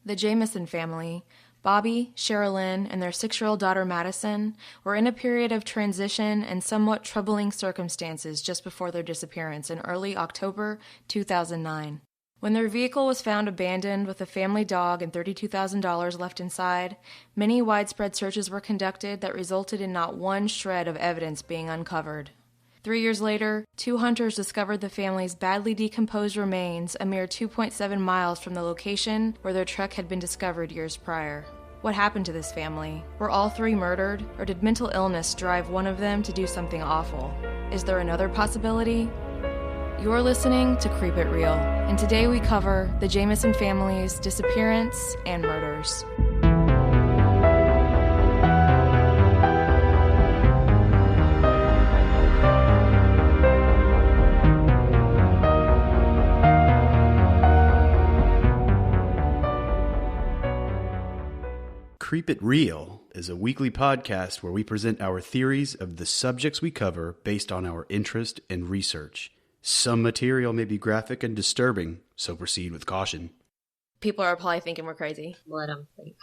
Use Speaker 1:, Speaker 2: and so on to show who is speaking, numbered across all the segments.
Speaker 1: The Jamison family, Bobby, Sherilynn, and their 6-year-old daughter Madyson, were in a period of transition and somewhat troubling circumstances just before their disappearance in early October 2009. When their vehicle was found abandoned with a family dog and $32,000 left inside, many widespread searches were conducted that resulted in not one shred of evidence being uncovered. 3 years later, 2 hunters discovered the family's badly decomposed remains a mere 2.7 miles from the location where their truck had been discovered years prior. What happened to this family? Were all 3 murdered, or did mental illness drive one of them to do something awful? Is there another possibility? You're listening to Creep It Real, and today we cover the Jamison family's disappearance and murders.
Speaker 2: Creep It Real is a weekly podcast where we present our theories of the subjects we cover based on our interest and research. Some material may be graphic and disturbing, so proceed with caution.
Speaker 1: People are probably thinking we're crazy.
Speaker 3: Let them think.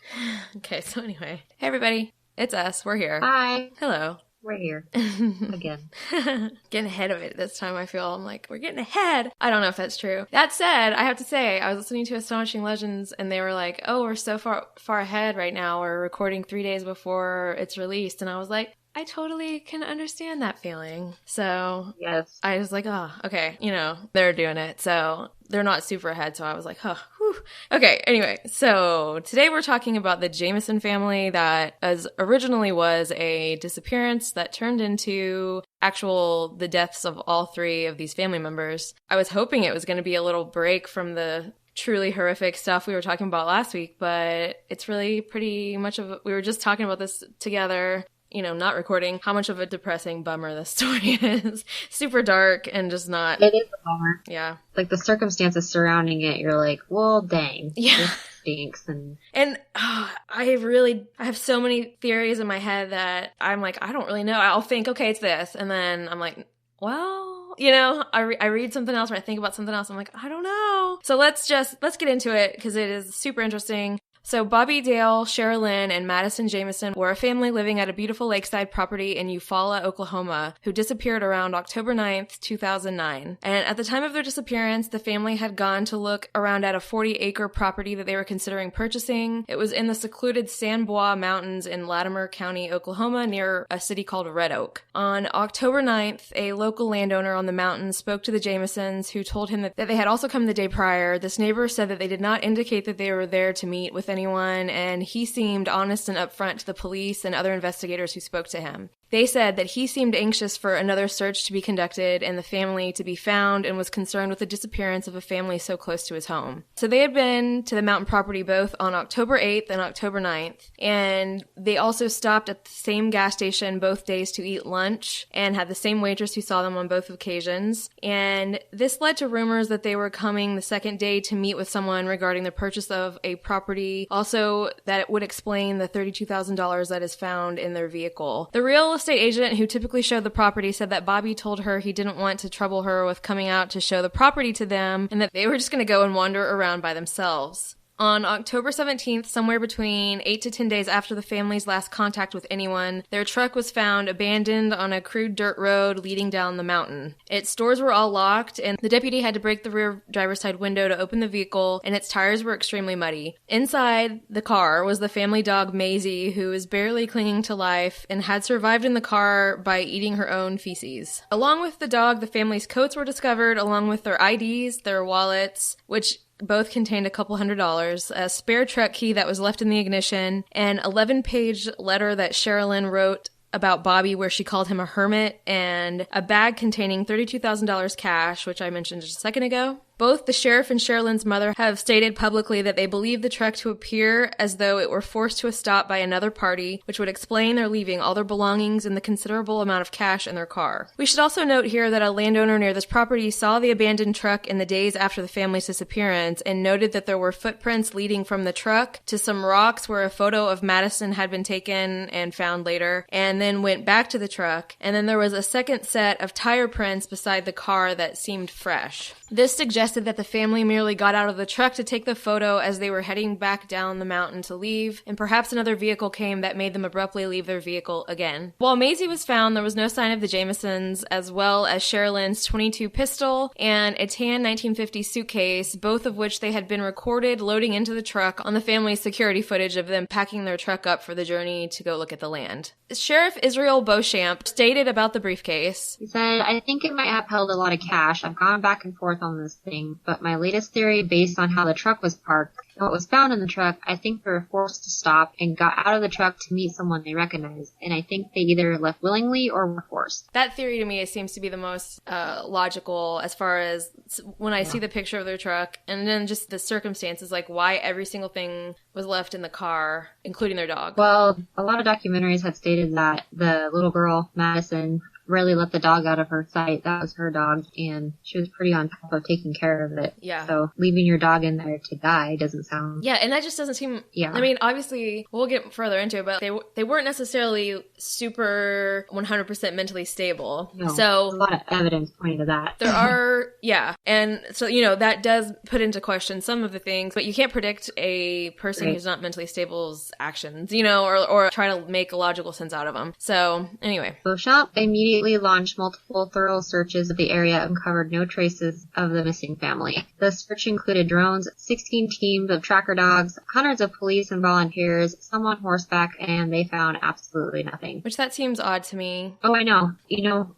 Speaker 1: Okay, so anyway. Hey everybody, it's us. We're here.
Speaker 3: Hi.
Speaker 1: Hello.
Speaker 3: We're here. Again.
Speaker 1: Getting ahead of it this time, I feel. I'm like, we're getting ahead. I don't know if that's true. That said, I have to say, I was listening to Astonishing Legends, and they were like, oh, we're so far ahead right now. We're recording 3 days before it's released. And I was like, I totally can understand that feeling. So
Speaker 3: yes.
Speaker 1: I was like, oh, okay, they're doing it. So they're not super ahead. So I was like, oh, whew. Okay, anyway. So today we're talking about the Jamison family that originally was a disappearance that turned into the deaths of all 3 of these family members. I was hoping it was going to be a little break from the truly horrific stuff we were talking about last week, but it's really pretty much we were just talking about this together, not recording, how much of a depressing bummer this story is. Super dark and just not...
Speaker 3: It is a bummer.
Speaker 1: Yeah.
Speaker 3: Like, the circumstances surrounding it, you're like, well, dang.
Speaker 1: Yeah.
Speaker 3: This stinks. And
Speaker 1: I have so many theories in my head that I'm like, I don't really know. I'll think, okay, it's this. And then I'm like, well... I read something else or I think about something else. I'm like, I don't know. So let's get into it because it is super interesting. So Bobby Dale, Sherilynn, and Madyson Jamison were a family living at a beautiful lakeside property in Eufaula, Oklahoma, who disappeared around October 9th, 2009. And at the time of their disappearance, the family had gone to look around at a 40-acre property that they were considering purchasing. It was in the secluded San Bois Mountains in Latimer County, Oklahoma, near a city called Red Oak. On October 9th, a local landowner on the mountain spoke to the Jamisons, who told him that they had also come the day prior. This neighbor said that they did not indicate that they were there to meet with anyone, and he seemed honest and upfront to the police and other investigators who spoke to him. They said that he seemed anxious for another search to be conducted and the family to be found, and was concerned with the disappearance of a family so close to his home. So they had been to the mountain property both on October 8th and October 9th, and they also stopped at the same gas station both days to eat lunch and had the same waitress who saw them on both occasions. And this led to rumors that they were coming the second day to meet with someone regarding the purchase of a property, also that it would explain the $32,000 that is found in their vehicle. The real estate agent who typically showed the property said that Bobby told her he didn't want to trouble her with coming out to show the property to them, and that they were just going to go and wander around by themselves. On October 17th, somewhere between 8 to 10 days after the family's last contact with anyone, their truck was found abandoned on a crude dirt road leading down the mountain. Its doors were all locked, and the deputy had to break the rear driver's side window to open the vehicle, and its tires were extremely muddy. Inside the car was the family dog Maisie, who was barely clinging to life and had survived in the car by eating her own feces. Along with the dog, the family's coats were discovered, along with their IDs, their wallets, which both contained a couple $100, a spare truck key that was left in the ignition, an 11-page letter that Sherilynn wrote about Bobby where she called him a hermit, and a bag containing $32,000 cash, which I mentioned just a second ago. Both the sheriff and Sherilynn's mother have stated publicly that they believe the truck to appear as though it were forced to a stop by another party, which would explain their leaving all their belongings and the considerable amount of cash in their car. We should also note here that a landowner near this property saw the abandoned truck in the days after the family's disappearance and noted that there were footprints leading from the truck to some rocks where a photo of Madyson had been taken and found later, and then went back to the truck, and then there was a second set of tire prints beside the car that seemed fresh. This suggests suggested that the family merely got out of the truck to take the photo as they were heading back down the mountain to leave, and perhaps another vehicle came that made them abruptly leave their vehicle again. While Maisie was found, there was no sign of the Jamisons, as well as Sherilynn's .22 pistol and a tan 1950 suitcase, both of which they had been recorded loading into the truck on the family's security footage of them packing their truck up for the journey to go look at the land. Sheriff Israel Beauchamp stated about the briefcase.
Speaker 3: He said, I think it might have held a lot of cash. I've gone back and forth on this thing, but my latest theory based on how the truck was parked and what was found in the truck, I think they were forced to stop and got out of the truck to meet someone they recognized, and I think they either left willingly or were forced.
Speaker 1: That theory to me seems to be the most logical as far as when I see the picture of their truck and then just the circumstances, like why every single thing was left in the car, including their dog.
Speaker 3: Well, a lot of documentaries had stated that the little girl, Madyson, rarely let the dog out of her sight. That was her dog, and she was pretty on top of taking care of it.
Speaker 1: Yeah.
Speaker 3: So leaving your dog in there to die doesn't sound...
Speaker 1: Yeah, and that just doesn't seem...
Speaker 3: Yeah.
Speaker 1: I mean, obviously, we'll get further into it, but they weren't necessarily super 100% mentally stable.
Speaker 3: No,
Speaker 1: so
Speaker 3: there's a lot of evidence pointing to that.
Speaker 1: there are... Yeah. And so, that does put into question some of the things, but you can't predict a person who's not mentally stable's actions, or try to make a logical sense out of them. So, anyway.
Speaker 3: Beauchamp immediately launched multiple thorough searches of the area and uncovered no traces of the missing family. The search included drones, 16 teams of tracker dogs, hundreds of police and volunteers, some on horseback, and they found absolutely nothing.
Speaker 1: Which that seems odd to me.
Speaker 3: Oh, I know.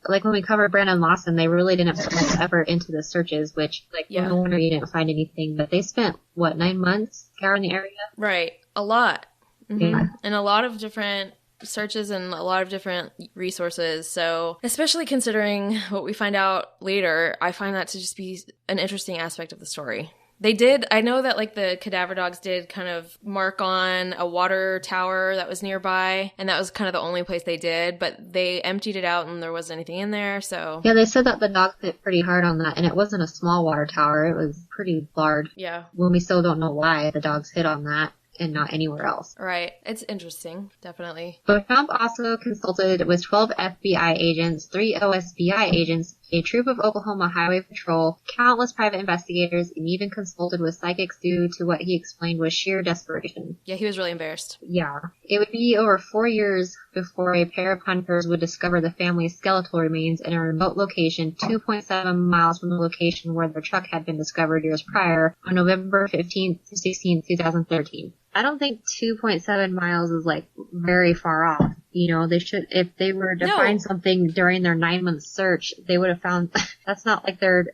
Speaker 3: Like when we covered Brandon Lawson, they really didn't put much effort into the searches, which, no wonder you didn't find anything, but they spent, 9 months scouring the area?
Speaker 1: Right. A lot. Mm-hmm.
Speaker 3: Yeah.
Speaker 1: And a lot of different searches and a lot of different resources. So, especially considering what we find out later, I find that to just be an interesting aspect of the story. I know that the cadaver dogs did kind of mark on a water tower that was nearby, and that was kind of the only place they did, but they emptied it out and there wasn't anything in there, so.
Speaker 3: Yeah, they said that the dogs hit pretty hard on that, and it wasn't a small water tower, it was pretty large.
Speaker 1: Yeah.
Speaker 3: When we still don't know why the dogs hit on that and not anywhere else.
Speaker 1: Right. It's interesting, definitely.
Speaker 3: Beauchamp also consulted with 12 FBI agents, 3 OSBI agents, a troop of Oklahoma Highway Patrol, countless private investigators, and even consulted with psychics due to what he explained was sheer desperation.
Speaker 1: Yeah, he was really embarrassed.
Speaker 3: Yeah. It would be over 4 years before a pair of hunters would discover the family's skeletal remains in a remote location 2.7 miles from the location where their truck had been discovered years prior on November 15th to 16th, 2013. I don't think 2.7 miles is very far off. They should, if they were to find something during their 9-month search, they would have found, that's not like they're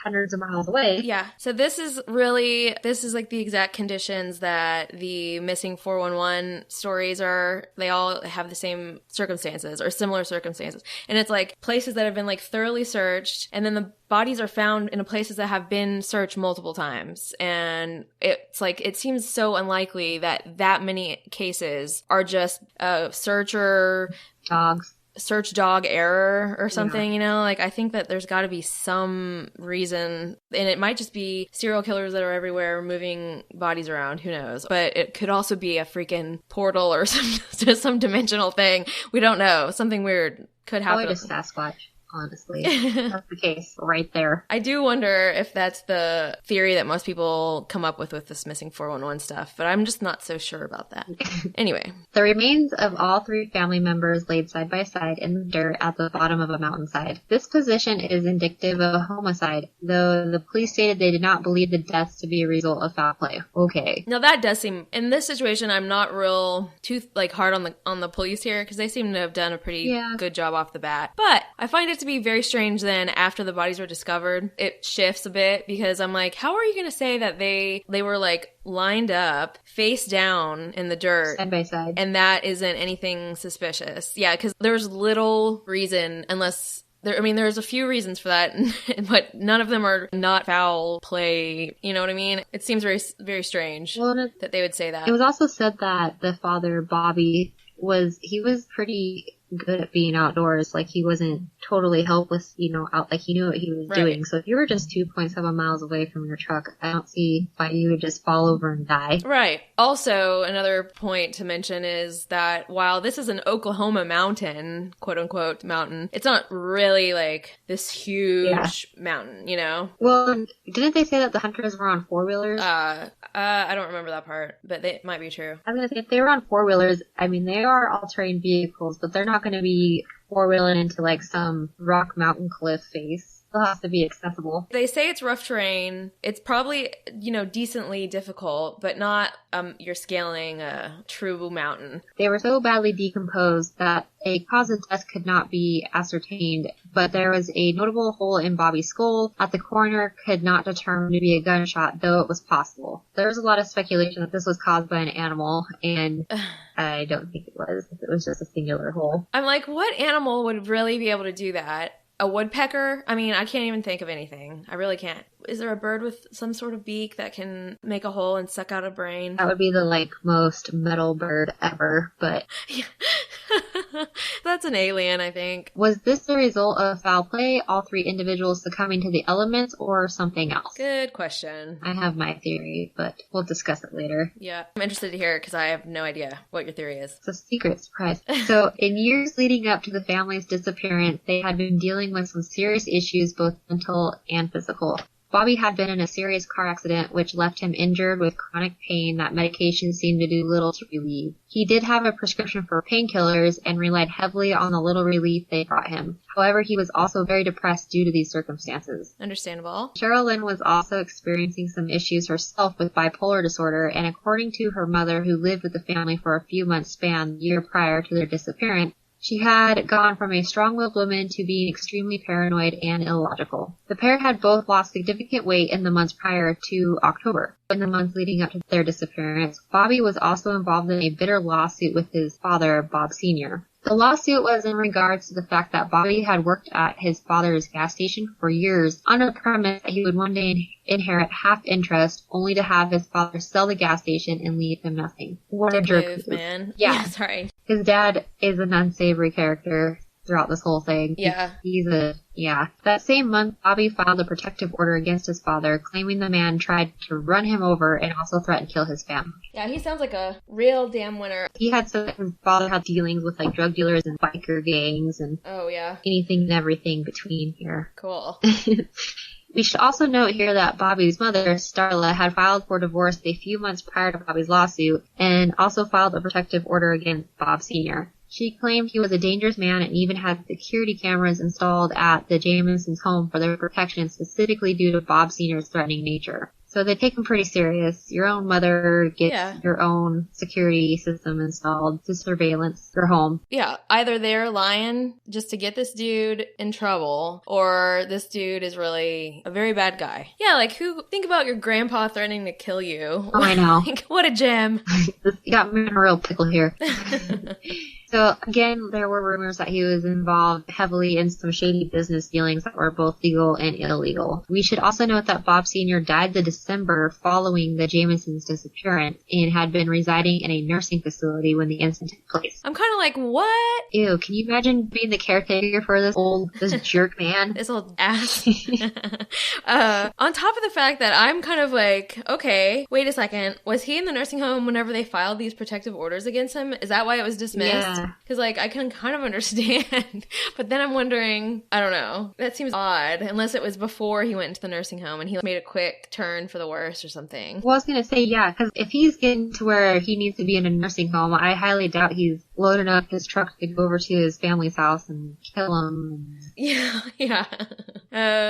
Speaker 3: hundreds of miles away.
Speaker 1: Yeah. So this is the exact conditions that the missing 411 stories are. They all have the same circumstances or similar circumstances. And it's places that have been thoroughly searched, and then the bodies are found in places that have been searched multiple times. And it's it seems so unlikely that many cases are just a search dog error or something, I think that there's got to be some reason, and it might just be serial killers that are everywhere moving bodies around, who knows, but it could also be a freaking portal or some dimensional thing. We don't know. Something weird could happen.
Speaker 3: Probably just Sasquatch. Honestly, that's the case right there.
Speaker 1: I do wonder if that's the theory that most people come up with this missing 411 stuff, but I'm just not so sure about that. Anyway.
Speaker 3: The remains of all 3 family members laid side by side in the dirt at the bottom of a mountainside. This position is indicative of a homicide, though the police stated they did not believe the deaths to be a result of foul play. Okay.
Speaker 1: Now that does seem, in this situation, I'm not real too hard on the police here, because they seem to have done a pretty good job off the bat. But I find it to be very strange then after the bodies were discovered. It shifts a bit, because I'm how are you going to say that they were lined up face down in the dirt
Speaker 3: side by side,
Speaker 1: and that isn't anything suspicious? Yeah, because there's little reason, unless there's a few reasons for that, but none of them are not foul play. You know what I mean? It seems very, very strange that they would say that.
Speaker 3: It was also said that the father, Bobby, was pretty good at being outdoors. Like, he wasn't totally helpless, out, like, he knew what he was doing. So if you were just 2.7 miles away from your truck, I don't see why you would just fall over and die.
Speaker 1: Right. Also, another point to mention is that while this is an Oklahoma mountain, quote unquote mountain, it's not really like this huge mountain,
Speaker 3: Well, didn't they say that the hunters were on four-wheelers?
Speaker 1: I don't remember that part, but it might be true.
Speaker 3: I was going to say, if they were on four-wheelers, I mean, they are all-terrain vehicles, but they're not going to be four-wheeling into, like, some rock mountain cliff face. Still has to be accessible.
Speaker 1: They say it's rough terrain. It's probably, decently difficult, but not you're scaling a true mountain.
Speaker 3: They were so badly decomposed that a cause of death could not be ascertained, but there was a notable hole in Bobby's skull that the coroner could not determine to be a gunshot, though it was possible. There was a lot of speculation that this was caused by an animal, and I don't think it was. It was just a singular hole.
Speaker 1: I'm like, what animal would really be able to do that? A woodpecker? I mean, I can't even think of anything. I really can't. Is there a bird with some sort of beak that can make a hole and suck out a brain?
Speaker 3: That would be the, most metal bird ever, but...
Speaker 1: That's an alien, I think.
Speaker 3: Was this the result of foul play, all three individuals succumbing to the elements, or something else?
Speaker 1: Good question.
Speaker 3: I have my theory, but we'll discuss it later.
Speaker 1: Yeah, I'm interested to hear it because I have no idea what your theory is.
Speaker 3: It's a secret, surprise. So, in years leading up to the family's disappearance, they had been dealing with some serious issues, both mental and physical. Bobby had been in a serious car accident which left him injured with chronic pain that medication seemed to do little to relieve. He did have a prescription for painkillers and relied heavily on the little relief they brought him. However, he was also very depressed due to these circumstances.
Speaker 1: Understandable.
Speaker 3: Sherilynn was also experiencing some issues herself with bipolar disorder, and according to her mother, who lived with the family for a few months span the year prior to their disappearance, she had gone from a strong-willed woman to being extremely paranoid and illogical. The pair had both lost significant weight in the months prior to October. In the months leading up to their disappearance, Bobby was also involved in a bitter lawsuit with his father, Bob Sr. The lawsuit was in regards to the fact that Bobby had worked at his father's gas station for years under the premise that he would one day inherit half interest, only to have his father sell the gas station and leave him nothing. What a jerk,
Speaker 1: man.
Speaker 3: Yeah.
Speaker 1: Sorry.
Speaker 3: His dad is an unsavory character throughout this whole thing.
Speaker 1: Yeah.
Speaker 3: That same month, Bobby filed a protective order against his father, claiming the man tried to run him over and also threatened to kill his family.
Speaker 1: Yeah, he sounds like a real damn winner.
Speaker 3: He had said that his father had dealings with drug dealers and biker gangs and anything and everything between here.
Speaker 1: Cool.
Speaker 3: We should also note here that Bobby's mother, Starla, had filed for divorce a few months prior to Bobby's lawsuit and also filed a protective order against Bob Sr. She claimed he was a dangerous man and even had security cameras installed at the Jamison's home for their protection, specifically due to Bob Sr.'s threatening nature. So they take him pretty serious. Your own mother gets your own security system installed to surveillance your home.
Speaker 1: Yeah, either they're lying just to get this dude in trouble, or this dude is really a very bad guy. Yeah, think about your grandpa threatening to kill you.
Speaker 3: Oh, I know.
Speaker 1: What a gem.
Speaker 3: You got me in a real pickle here. So, again, there were rumors that he was involved heavily in some shady business dealings that were both legal and illegal. We should also note that Bob Sr. died the December following the Jamisons' disappearance and had been residing in a nursing facility when the incident took place.
Speaker 1: I'm kind of like, what?
Speaker 3: Ew, can you imagine being the caretaker for this jerk man?
Speaker 1: This old ass. On top of the fact that I'm kind of like, okay, wait a second. Was he in the nursing home whenever they filed these protective orders against him? Is that why it was dismissed?
Speaker 3: Yeah.
Speaker 1: Because, I can kind of understand. But then I'm wondering, I don't know. That seems odd. Unless it was before he went into the nursing home and he made a quick turn for the worse or something.
Speaker 3: Well, I was going to say, yeah, because if he's getting to where he needs to be in a nursing home, I highly doubt he's loading up his truck to go over to his family's house and kill him.
Speaker 1: Yeah.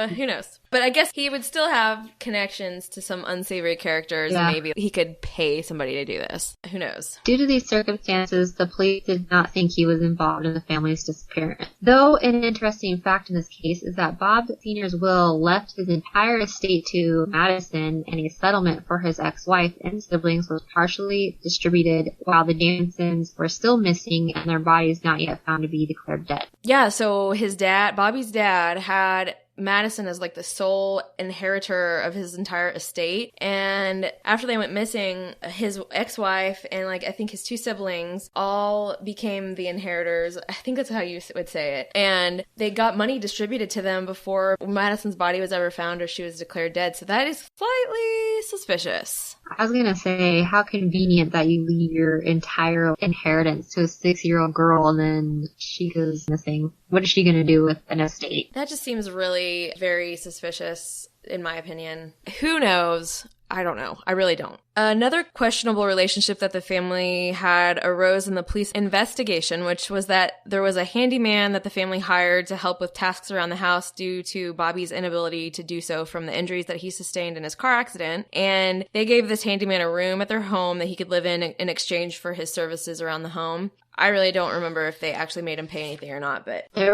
Speaker 1: Who knows? But I guess he would still have connections to some unsavory characters, and maybe he could pay somebody to do this. Who knows?
Speaker 3: Due to these circumstances, the police did not think he was involved in the family's disappearance. Though an interesting fact in this case is that Bob Sr.'s will left his entire estate to Madyson, and a settlement for his ex-wife and siblings was partially distributed while the Jamisons were still missing and their bodies not yet found to be declared dead.
Speaker 1: Yeah, so his dad, Bobby's dad, had Madyson as like the sole inheritor of his entire estate. And after they went missing, his ex-wife and like I think his 2 siblings all became the inheritors. I think that's how you would say it. And they got money distributed to them before Madyson's body was ever found or she was declared dead. So that is slightly suspicious.
Speaker 3: I was going to say, how convenient that you leave your entire inheritance to a 6-year-old girl and then she goes missing. What is she going to do with an estate?
Speaker 1: That just seems really very suspicious, in my opinion. Who knows? I don't know. I really don't. Another questionable relationship that the family had arose in the police investigation, which was that there was a handyman that the family hired to help with tasks around the house due to Bobby's inability to do so from the injuries that he sustained in his car accident. And they gave this handyman a room at their home that he could live in exchange for his services around the home. I really don't remember if they actually made him pay anything or not, but...
Speaker 3: I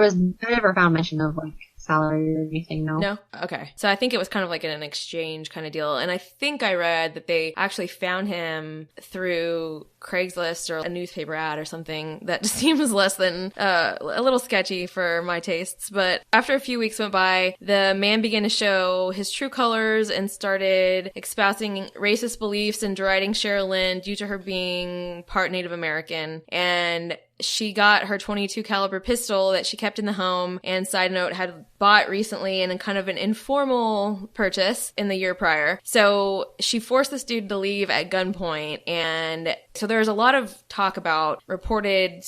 Speaker 3: never found mention of, like, salary or anything, no.
Speaker 1: No? Okay. So I think it was kind of like an exchange kind of deal. And I think I read that they actually found him through Craigslist or a newspaper ad or something that just seems less than a little sketchy for my tastes. But after a few weeks went by, the man began to show his true colors and started espousing racist beliefs and deriding Sherilynn due to her being part Native American. And she got her .22 caliber pistol that she kept in the home and, side note, had bought recently in a kind of an informal purchase in the year prior. So she forced this dude to leave at gunpoint. And so there's a lot of talk about reported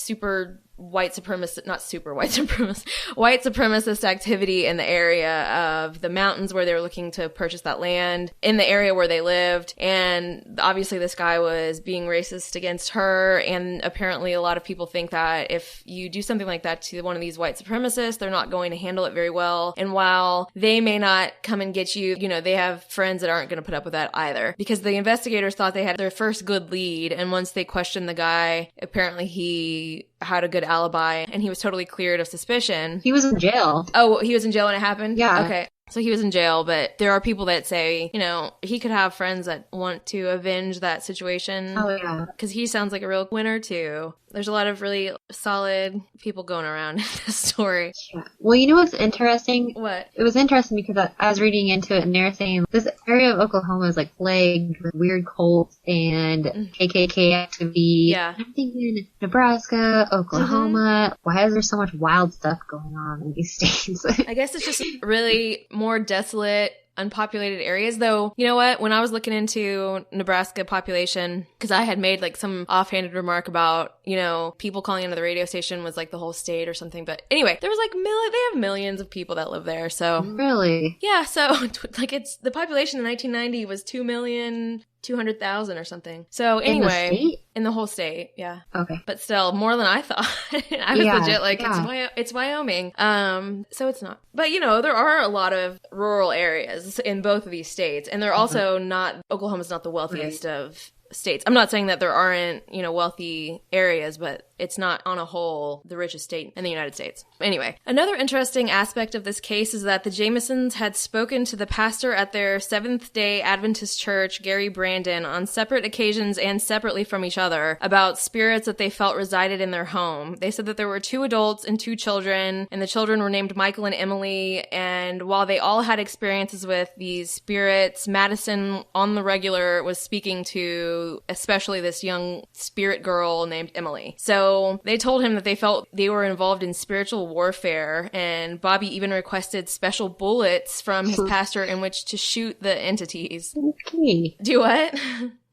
Speaker 1: white supremacist activity in the area of the mountains where they were looking to purchase that land, in the area where they lived. And obviously this guy was being racist against her. And apparently a lot of people think that if you do something like that to one of these white supremacists, they're not going to handle it very well. And while they may not come and get you, they have friends that aren't going to put up with that either. Because the investigators thought they had their first good lead. And once they questioned the guy, apparently he had a good alibi and he was totally cleared of suspicion.
Speaker 3: He was in jail.
Speaker 1: Oh, he was in jail when it happened?
Speaker 3: Yeah.
Speaker 1: Okay. So he was in jail, but there are people that say, he could have friends that want to avenge that situation.
Speaker 3: Oh, yeah.
Speaker 1: Because he sounds like a real winner, too. There's a lot of really solid people going around in this story.
Speaker 3: Yeah. Well, you know what's interesting?
Speaker 1: What?
Speaker 3: It was interesting because I was reading into it and they're saying this area of Oklahoma is like plagued with weird cults and KKK activity.
Speaker 1: Yeah.
Speaker 3: I'm thinking Nebraska, Oklahoma. Why is there so much wild stuff going on in these states?
Speaker 1: I guess it's just really more desolate, unpopulated areas. Though, you know what? When I was looking into Nebraska population, because I had made like some offhanded remark about, people calling into the radio station was like the whole state or something. But anyway, there was like they have millions of people that live there. So
Speaker 3: really?
Speaker 1: Yeah. So like it's the population in 1990 was 2,200,000 or something. So anyway, in the whole state, yeah.
Speaker 3: Okay.
Speaker 1: But still, more than I thought. I was legit like, it's Wyoming. So it's not. But there are a lot of rural areas in both of these states, and they're also not. Oklahoma's not the wealthiest of states. I'm not saying that there aren't, wealthy areas, but it's not on a whole the richest state in the United States. Anyway, another interesting aspect of this case is that the Jamisons had spoken to the pastor at their Seventh-day Adventist church, Gary Brandon, on separate occasions and separately from each other about spirits that they felt resided in their home. They said that there were 2 adults and 2 children, and the children were named Michael and Emily, and while they all had experiences with these spirits, Madyson on the regular was speaking to especially this young spirit girl named Emily. So they told him that they felt they were involved in spiritual warfare, and Bobby even requested special bullets from his pastor in which to shoot the entities.
Speaker 3: Okay.
Speaker 1: Do what?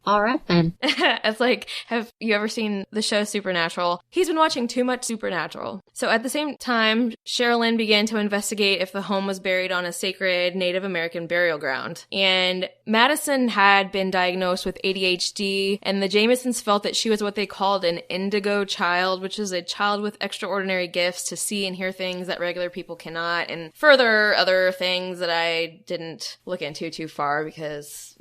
Speaker 3: All right, then.
Speaker 1: It's like, have you ever seen the show Supernatural? He's been watching too much Supernatural. So at the same time, Sherilynn began to investigate if the home was buried on a sacred Native American burial ground. And Madyson had been diagnosed with ADHD, and the Jamisons felt that she was what they called an indigo child, which is a child with extraordinary gifts to see and hear things that regular people cannot, and further other things that I didn't look into too far because,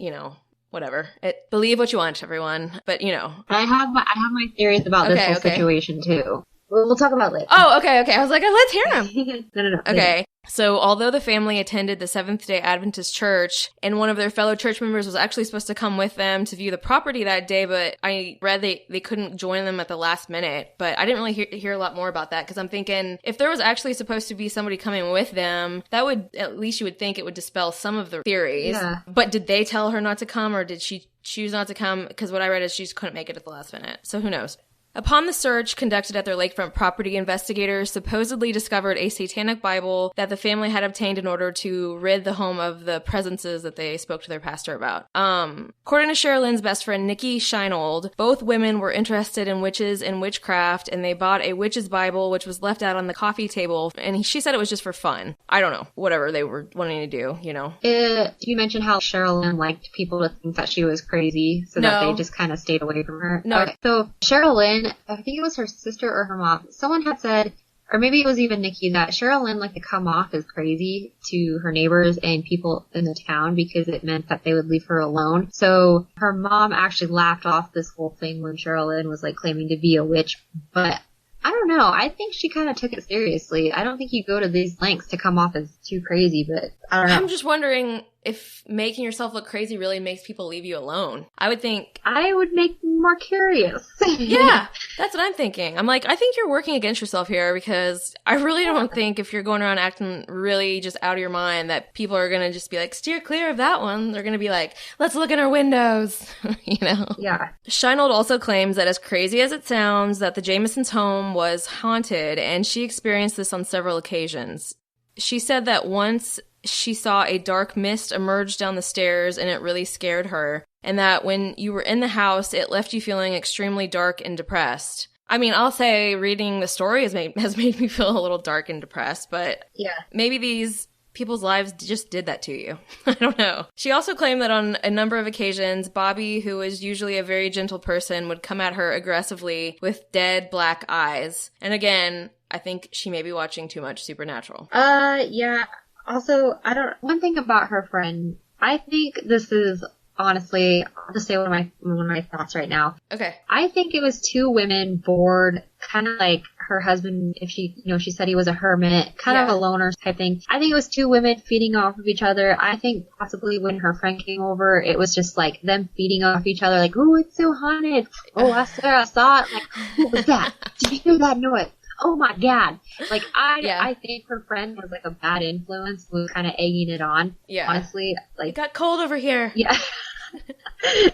Speaker 1: whatever. Believe what you want, everyone. But,
Speaker 3: I have my theories about this whole situation, too. We'll talk about it later.
Speaker 1: Oh, okay. I was like, let's hear them.
Speaker 3: No.
Speaker 1: Okay. So although the family attended the Seventh-day Adventist church and one of their fellow church members was actually supposed to come with them to view the property that day, but I read they couldn't join them at the last minute. But I didn't really hear a lot more about that because I'm thinking if there was actually supposed to be somebody coming with them, that would, at least you would think it would dispel some of the theories. Yeah. But did they tell her not to come, or did she choose not to come? Because what I read is she just couldn't make it at the last minute. So who knows? Upon the search conducted at their lakefront property, investigators supposedly discovered a satanic Bible that the family had obtained in order to rid the home of the presences that they spoke to their pastor about. According to Sherilynn's best friend, Nikki Scheinold, both women were interested in witches and witchcraft, and they bought a witch's Bible, which was left out on the coffee table, and she said it was just for fun. I don't know. Whatever they were wanting to do, you know.
Speaker 3: You mentioned how Sherilynn liked people to think that she was crazy, so that they just kind of stayed away from her.
Speaker 1: No.
Speaker 3: Okay. So Sherilynn, I think it was her sister or her mom, someone had said, or maybe it was even Nikki, that Sherilynn liked to come off as crazy to her neighbors and people in the town because it meant that they would leave her alone. So her mom actually laughed off this whole thing when Sherilynn was like claiming to be a witch. But I don't know. I think she kind of took it seriously. I don't think you go to these lengths to come off as too crazy, but I don't know.
Speaker 1: I'm just wondering if making yourself look crazy really makes people leave you alone. I would think...
Speaker 3: I would make them more curious.
Speaker 1: Yeah, that's what I'm thinking. I'm like, I think you're working against yourself here because I really don't think if you're going around acting really just out of your mind that people are going to just be like, steer clear of that one. They're going to be like, let's look in our windows, you know?
Speaker 3: Yeah.
Speaker 1: Scheinold also claims that as crazy as it sounds, that the Jamisons' home was haunted, and she experienced this on several occasions. She said that once she saw a dark mist emerge down the stairs and it really scared her, and that when you were in the house, it left you feeling extremely dark and depressed. I mean, I'll say reading the story has made me feel a little dark and depressed, but yeah, maybe these people's lives just did that to you. I don't know. She also claimed that on a number of occasions, Bobby, who was usually a very gentle person, would come at her aggressively with dead black eyes. And again, I think she may be watching too much Supernatural.
Speaker 3: Yeah. Also, one thing about her friend, I think this is, honestly, I'll just say one of my thoughts right now.
Speaker 1: Okay.
Speaker 3: I think it was two women bored, kind of like her husband, if she said he was a hermit, kind of a loner type thing. I think it was two women feeding off of each other. I think possibly when her friend came over, it was just like them feeding off each other, like, oh, it's so haunted. Oh, I saw it. Like, what was that? Did you hear that noise? Oh my God. Like, I think her friend was like a bad influence, was kind of egging it on. Yeah. Honestly, like.
Speaker 1: It got cold over here.
Speaker 3: Yeah.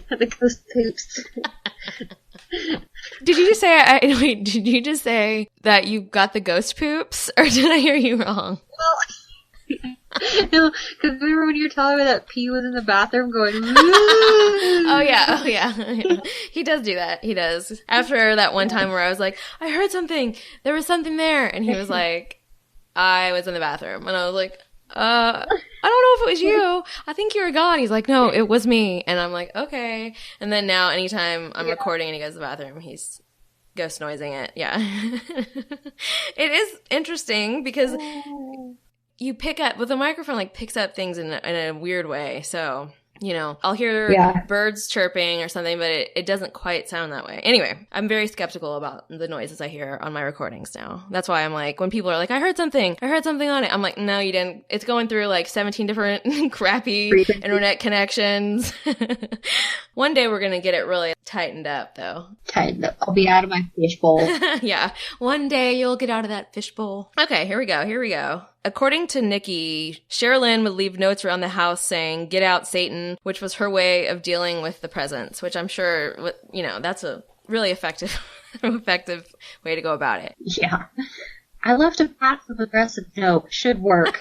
Speaker 3: The ghost poops.
Speaker 1: Did you just say that you got the ghost poops, or did I hear you wrong?
Speaker 3: Well, no, because remember when you were telling me that P was in the bathroom going,
Speaker 1: oh yeah. He does do that. He does. After that one time where I was like, I heard something. There was something there. And he was like, I was in the bathroom. And I was like, I don't know if it was you. I think you were gone. He's like, no, it was me. And I'm like, okay. And then now anytime I'm recording and he goes to the bathroom, he's ghost noising it. Yeah. It is interesting because you pick up with the microphone, like picks up things in a weird way. So, you know, I'll hear birds chirping or something, but it doesn't quite sound that way. Anyway, I'm very skeptical about the noises I hear on my recordings now. That's why I'm like, when people are like, I heard something on it. I'm like, no, you didn't. It's going through like 17 different crappy internet connections. One day we're going to get it really tightened up though.
Speaker 3: Tightened up. I'll be out of my fishbowl.
Speaker 1: Yeah. One day you'll get out of that fishbowl. Okay, here we go. According to Nikki, Sherilynn would leave notes around the house saying, "Get out, Satan," which was her way of dealing with the presence, which I'm sure, you know, that's a really effective way to go about it.
Speaker 3: Yeah. I left a passive-aggressive note. Should work.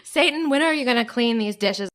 Speaker 1: Satan, when are you going to clean these dishes?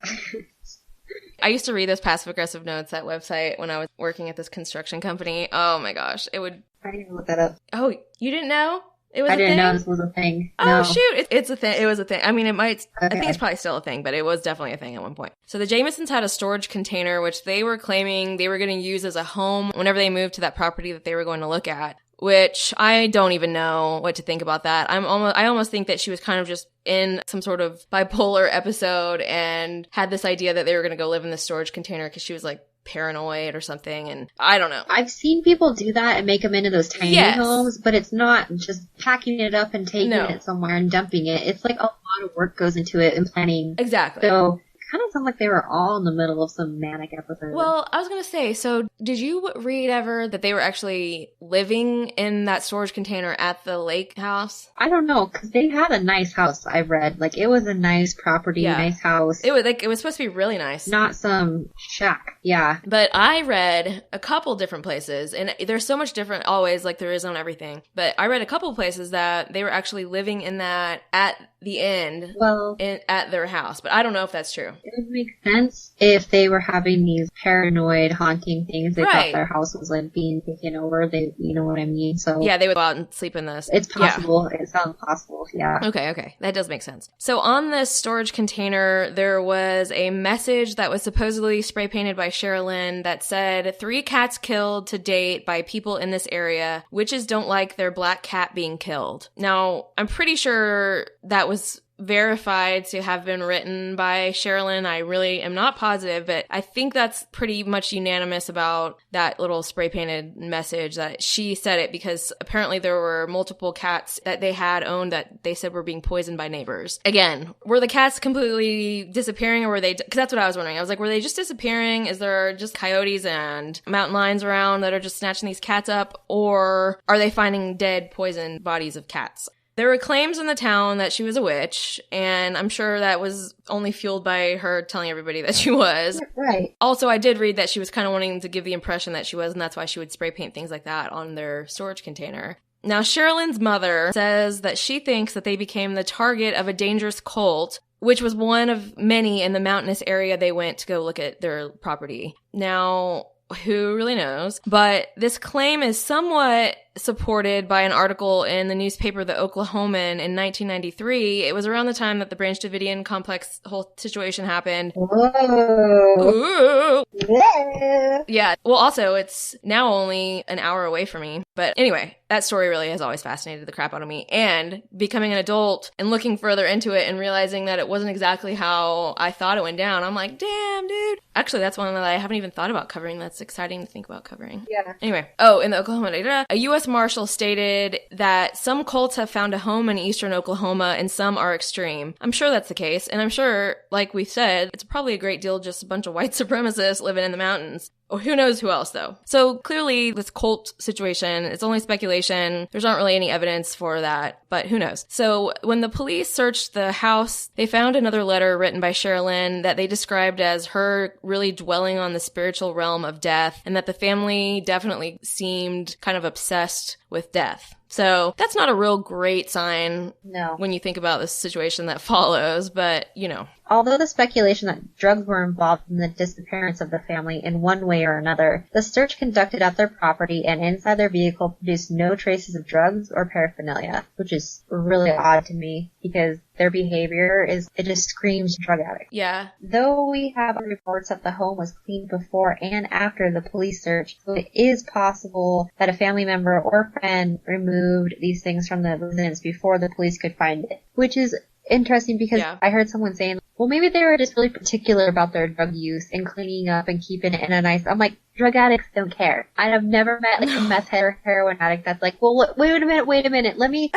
Speaker 1: I used to read those passive-aggressive notes, that website, when I was working at this construction company. Oh my gosh. It would...
Speaker 3: I didn't look that up.
Speaker 1: Oh, you didn't know?
Speaker 3: I didn't know this was a thing.
Speaker 1: Oh,
Speaker 3: no.
Speaker 1: shoot. It's a thing. It was a thing. I mean, it might, I think it's probably still a thing, but it was definitely a thing at one point. So the Jamisons had a storage container, which they were claiming they were going to use as a home whenever they moved to that property that they were going to look at, which I don't even know what to think about that. I almost think that she was kind of just in some sort of bipolar episode and had this idea that they were going to go live in this storage container because she was like paranoid or something, and I don't know.
Speaker 3: I've seen people do that and make them into those tiny
Speaker 1: Yes.
Speaker 3: homes, but it's not just packing it up and taking
Speaker 1: No.
Speaker 3: it somewhere and dumping it. It's like a lot of work goes into it and planning.
Speaker 1: Exactly.
Speaker 3: So kind of sounds like they were all in the middle of some manic episode.
Speaker 1: Well, I was going to say, so did you read ever that they were actually living in that storage container at the lake house?
Speaker 3: I don't know, because they had a nice house, I've read. Like, it was a nice property,
Speaker 1: Yeah.
Speaker 3: nice house.
Speaker 1: It was supposed to be really nice.
Speaker 3: Not some shack. Yeah.
Speaker 1: But I read a couple different places, and there's so much different always, like there is on everything. But I read a couple places that they were actually living in that at the end
Speaker 3: Well,
Speaker 1: at their house. But I don't know if that's true.
Speaker 3: it would make sense if they were having these paranoid, haunting things. They
Speaker 1: Right.
Speaker 3: thought their house was like being taken over. You know what I mean? So
Speaker 1: Yeah, they would go out and sleep in this.
Speaker 3: it's
Speaker 1: Yeah.
Speaker 3: possible. It sounds possible. Yeah.
Speaker 1: Okay. That does make sense. So on this storage container, there was a message that was supposedly spray painted by Sherilynn that said, 3 cats killed to date by people in this area. Witches don't like their black cat being killed. Now, I'm pretty sure that was verified to have been written by Sherilynn. I really am not positive, but I think that's pretty much unanimous about that little spray painted message that she said it, because apparently there were multiple cats that they had owned that they said were being poisoned by neighbors. Again, were the cats completely disappearing, or were they, because that's what I was wondering. I was like, were they just disappearing? Is there just coyotes and mountain lions around that are just snatching these cats up, or are they finding dead, poisoned bodies of cats? There were claims in the town that she was a witch, and I'm sure that was only fueled by her telling everybody that she was.
Speaker 3: Right.
Speaker 1: Also, I did read that she was kind of wanting to give the impression that she was, and that's why she would spray paint things like that on their storage container. Now, Sherilynn's mother says that she thinks that they became the target of a dangerous cult, which was one of many in the mountainous area they went to go look at their property. Now, who really knows? But this claim is somewhat supported by an article in the newspaper The Oklahoman in 1993. It was around the time that the Branch Davidian complex whole situation happened.
Speaker 3: Whoa.
Speaker 1: Ooh.
Speaker 3: Yeah.
Speaker 1: Yeah. Well, also, it's now only an hour away from me. But anyway, that story really has always fascinated the crap out of me. And becoming an adult and looking further into it and realizing that it wasn't exactly how I thought it went down, I'm like, damn, dude. Actually, that's one that I haven't even thought about covering. That's exciting to think about covering.
Speaker 3: Yeah.
Speaker 1: Anyway. Oh, in the Oklahoma data, a U.S. Marshal stated that some cults have found a home in eastern Oklahoma and some are extreme. I'm sure that's the case. And I'm sure, like we said, it's probably a great deal just a bunch of white supremacists living in the mountains. Or who knows who else, though. So clearly, this cult situation, it's only speculation. There's not really any evidence for that, but who knows? So when the police searched the house, they found another letter written by Sherilynn that they described as her really dwelling on the spiritual realm of death, and that the family definitely seemed kind of obsessed with death. So that's not a real great sign
Speaker 3: No.
Speaker 1: when you think about the situation that follows, but, you know.
Speaker 3: Although the speculation that drugs were involved in the disappearance of the family in one way or another, the search conducted at their property and inside their vehicle produced no traces of drugs or paraphernalia, which is really odd to me because their behavior it just screams drug addict.
Speaker 1: Yeah.
Speaker 3: Though we have reports that the home was cleaned before and after the police search, so it is possible that a family member or friend removed these things from the residence before the police could find it, which is interesting because I heard someone saying, well, maybe they were just really particular about their drug use and cleaning up and keeping it in a nice... I'm like, drug addicts don't care. I have never met like a meth head or heroin addict that's like, well, wait a minute. Let me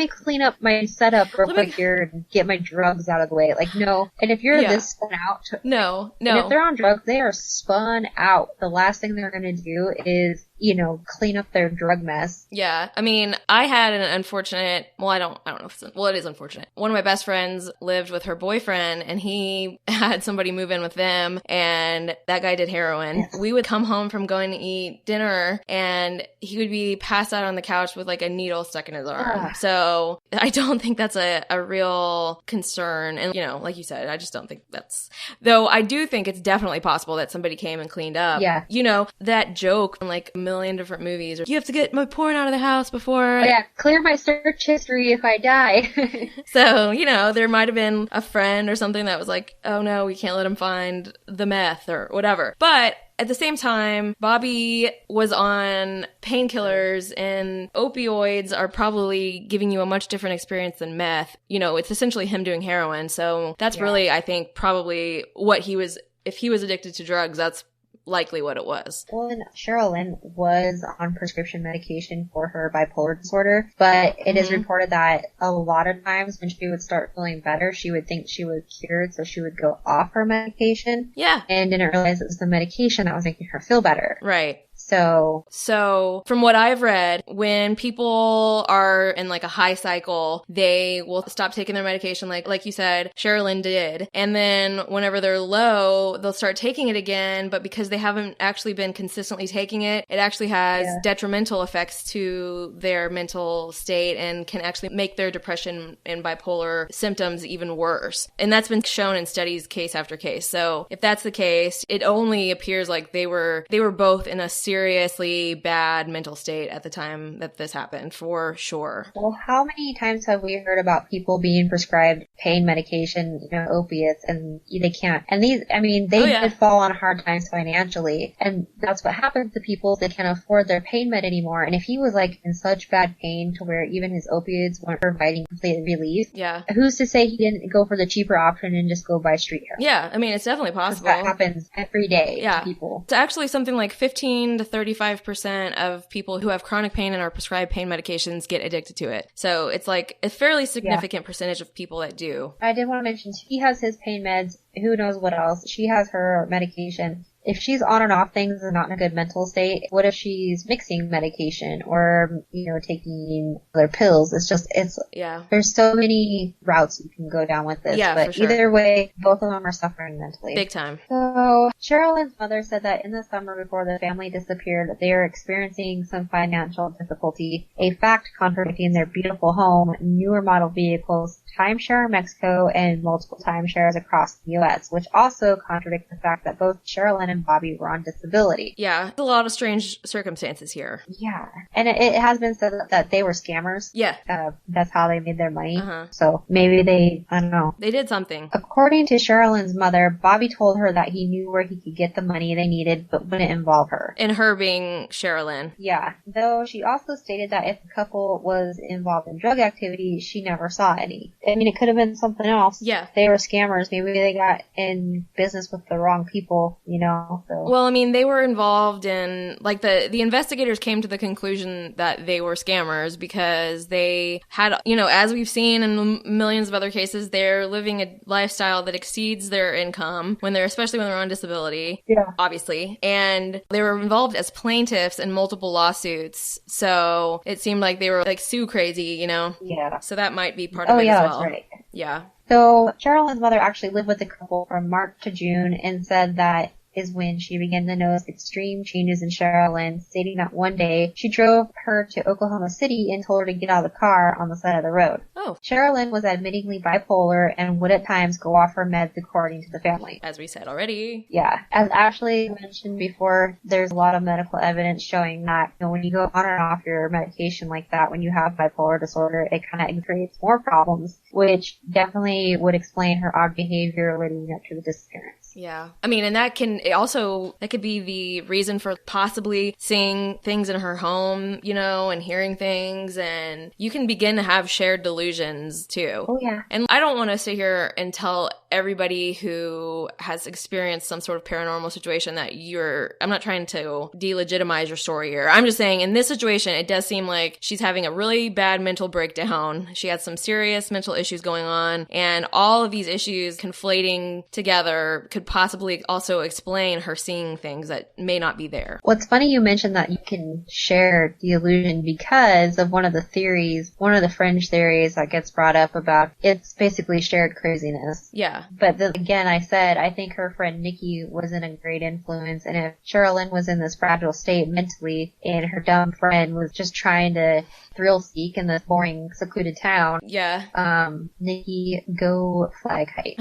Speaker 3: clean up my setup real quick here and get my drugs out of the way. Like, no. And if you're this spun out...
Speaker 1: No.
Speaker 3: And if they're on drugs, they are spun out. The last thing they're going to do is, clean up their drug mess.
Speaker 1: Yeah. I mean, I had an unfortunate, well, I don't know if it is unfortunate. One of my best friends lived with her boyfriend and he had somebody move in with them and that guy did heroin. Yes. We would come home from going to eat dinner and he would be passed out on the couch with like a needle stuck in his arm. So I don't think that's a real concern. And, like you said, I just don't think though I do think it's definitely possible that somebody came and cleaned up.
Speaker 3: Yeah.
Speaker 1: That joke in like a million different movies, or you have to get my porn out of the house before.
Speaker 3: Oh, yeah, clear my search history if I die.
Speaker 1: So, there might have been a friend or something that was like, oh no, we can't let him find the meth or whatever. But at the same time, Bobby was on painkillers and opioids are probably giving you a much different experience than meth. It's essentially him doing heroin. So that's really, I think, probably what he was, if he was addicted to drugs, that's likely what it was.
Speaker 3: Well, and Sherilynn was on prescription medication for her bipolar disorder, but it is reported that a lot of times when she would start feeling better, she would think she was cured, so she would go off her medication.
Speaker 1: Yeah.
Speaker 3: And didn't realize it was the medication that was making her feel better.
Speaker 1: Right.
Speaker 3: So
Speaker 1: from what I've read, when people are in like a high cycle, they will stop taking their medication, like you said, Sherilynn did. And then whenever they're low, they'll start taking it again. But because they haven't actually been consistently taking it, it actually has detrimental effects to their mental state and can actually make their depression and bipolar symptoms even worse. And that's been shown in studies case after case. So if that's the case, it only appears like they were both in a seriously bad mental state at the time that this happened, for sure.
Speaker 3: Well, how many times have we heard about people being prescribed pain medication, opiates, and they can't? And these, they did fall on hard times financially, and that's what happens to people. They can't afford their pain med anymore. And if he was like in such bad pain to where even his opiates weren't providing complete relief, who's to say he didn't go for the cheaper option and just go buy street hair?
Speaker 1: Yeah, it's definitely possible.
Speaker 3: That happens every day to people.
Speaker 1: It's actually something like 15 to 35% of people who have chronic pain and are prescribed pain medications get addicted to it. So it's like a fairly significant percentage of people that do.
Speaker 3: I did want to mention, he has his pain meds. Who knows what else? She has her medication. If she's on and off things and not in a good mental state, what if she's mixing medication or, taking other pills? There's so many routes you can go down with this.
Speaker 1: Yeah,
Speaker 3: but
Speaker 1: for sure.
Speaker 3: Either way, both of them are suffering mentally.
Speaker 1: Big time.
Speaker 3: So, Sherilynn's mother said that in the summer before the family disappeared, they are experiencing some financial difficulty, a fact contradicting their beautiful home, newer model vehicles, timeshare in Mexico, and multiple timeshares across the U.S., which also contradicts the fact that both Sherilynn and Bobby were on disability.
Speaker 1: Yeah, a lot of strange circumstances here.
Speaker 3: Yeah, and it has been said that they were scammers.
Speaker 1: Yeah.
Speaker 3: That's how they made their money. So maybe I don't know.
Speaker 1: They did something.
Speaker 3: According to Sherilynn's mother, Bobby told her that he knew where he could get the money they needed, but wouldn't involve her.
Speaker 1: And her being Sherilynn.
Speaker 3: Yeah, though she also stated that if the couple was involved in drug activity, she never saw any. It could have been something else.
Speaker 1: Yeah.
Speaker 3: They were scammers. Maybe they got in business with the wrong people, So.
Speaker 1: Well, they were involved in, the investigators came to the conclusion that they were scammers because they had, as we've seen in millions of other cases, they're living a lifestyle that exceeds their income especially when they're on disability.
Speaker 3: Yeah.
Speaker 1: Obviously. And they were involved as plaintiffs in multiple lawsuits. So it seemed like they were sue crazy,
Speaker 3: Yeah.
Speaker 1: So that might be part of it as well.
Speaker 3: That's right.
Speaker 1: Yeah.
Speaker 3: So Sherilynn's mother actually lived with the couple from March to June and said that is when she began to notice extreme changes in Sherilynn, stating that one day she drove her to Oklahoma City and told her to get out of the car on the side of the road.
Speaker 1: Oh.
Speaker 3: Sherilynn was admittingly bipolar and would at times go off her meds according to the family.
Speaker 1: As we said already.
Speaker 3: Yeah. As Ashley mentioned before, there's a lot of medical evidence showing that when you go on and off your medication like that, when you have bipolar disorder, it kind of creates more problems, which definitely would explain her odd behavior leading up to the disappearance.
Speaker 1: Yeah. And that could be the reason for possibly seeing things in her home, and hearing things, and you can begin to have shared delusions too.
Speaker 3: Oh yeah.
Speaker 1: And I don't want to sit here and tell everybody who has experienced some sort of paranormal situation that I'm not trying to delegitimize your story here. I'm just saying in this situation, it does seem like she's having a really bad mental breakdown. She had some serious mental issues going on, and all of these issues conflating together could possibly also explain her seeing things that may not be there.
Speaker 3: What's funny you mentioned that you can share the illusion because of one of the fringe theories that gets brought up about it's basically shared craziness.
Speaker 1: Yeah.
Speaker 3: But then again, I think her friend Nikki wasn't a great influence, and if Sherilynn was in this fragile state mentally and her dumb friend was just trying to thrill seek in this boring, secluded town.
Speaker 1: Yeah.
Speaker 3: Nikki, go flag height.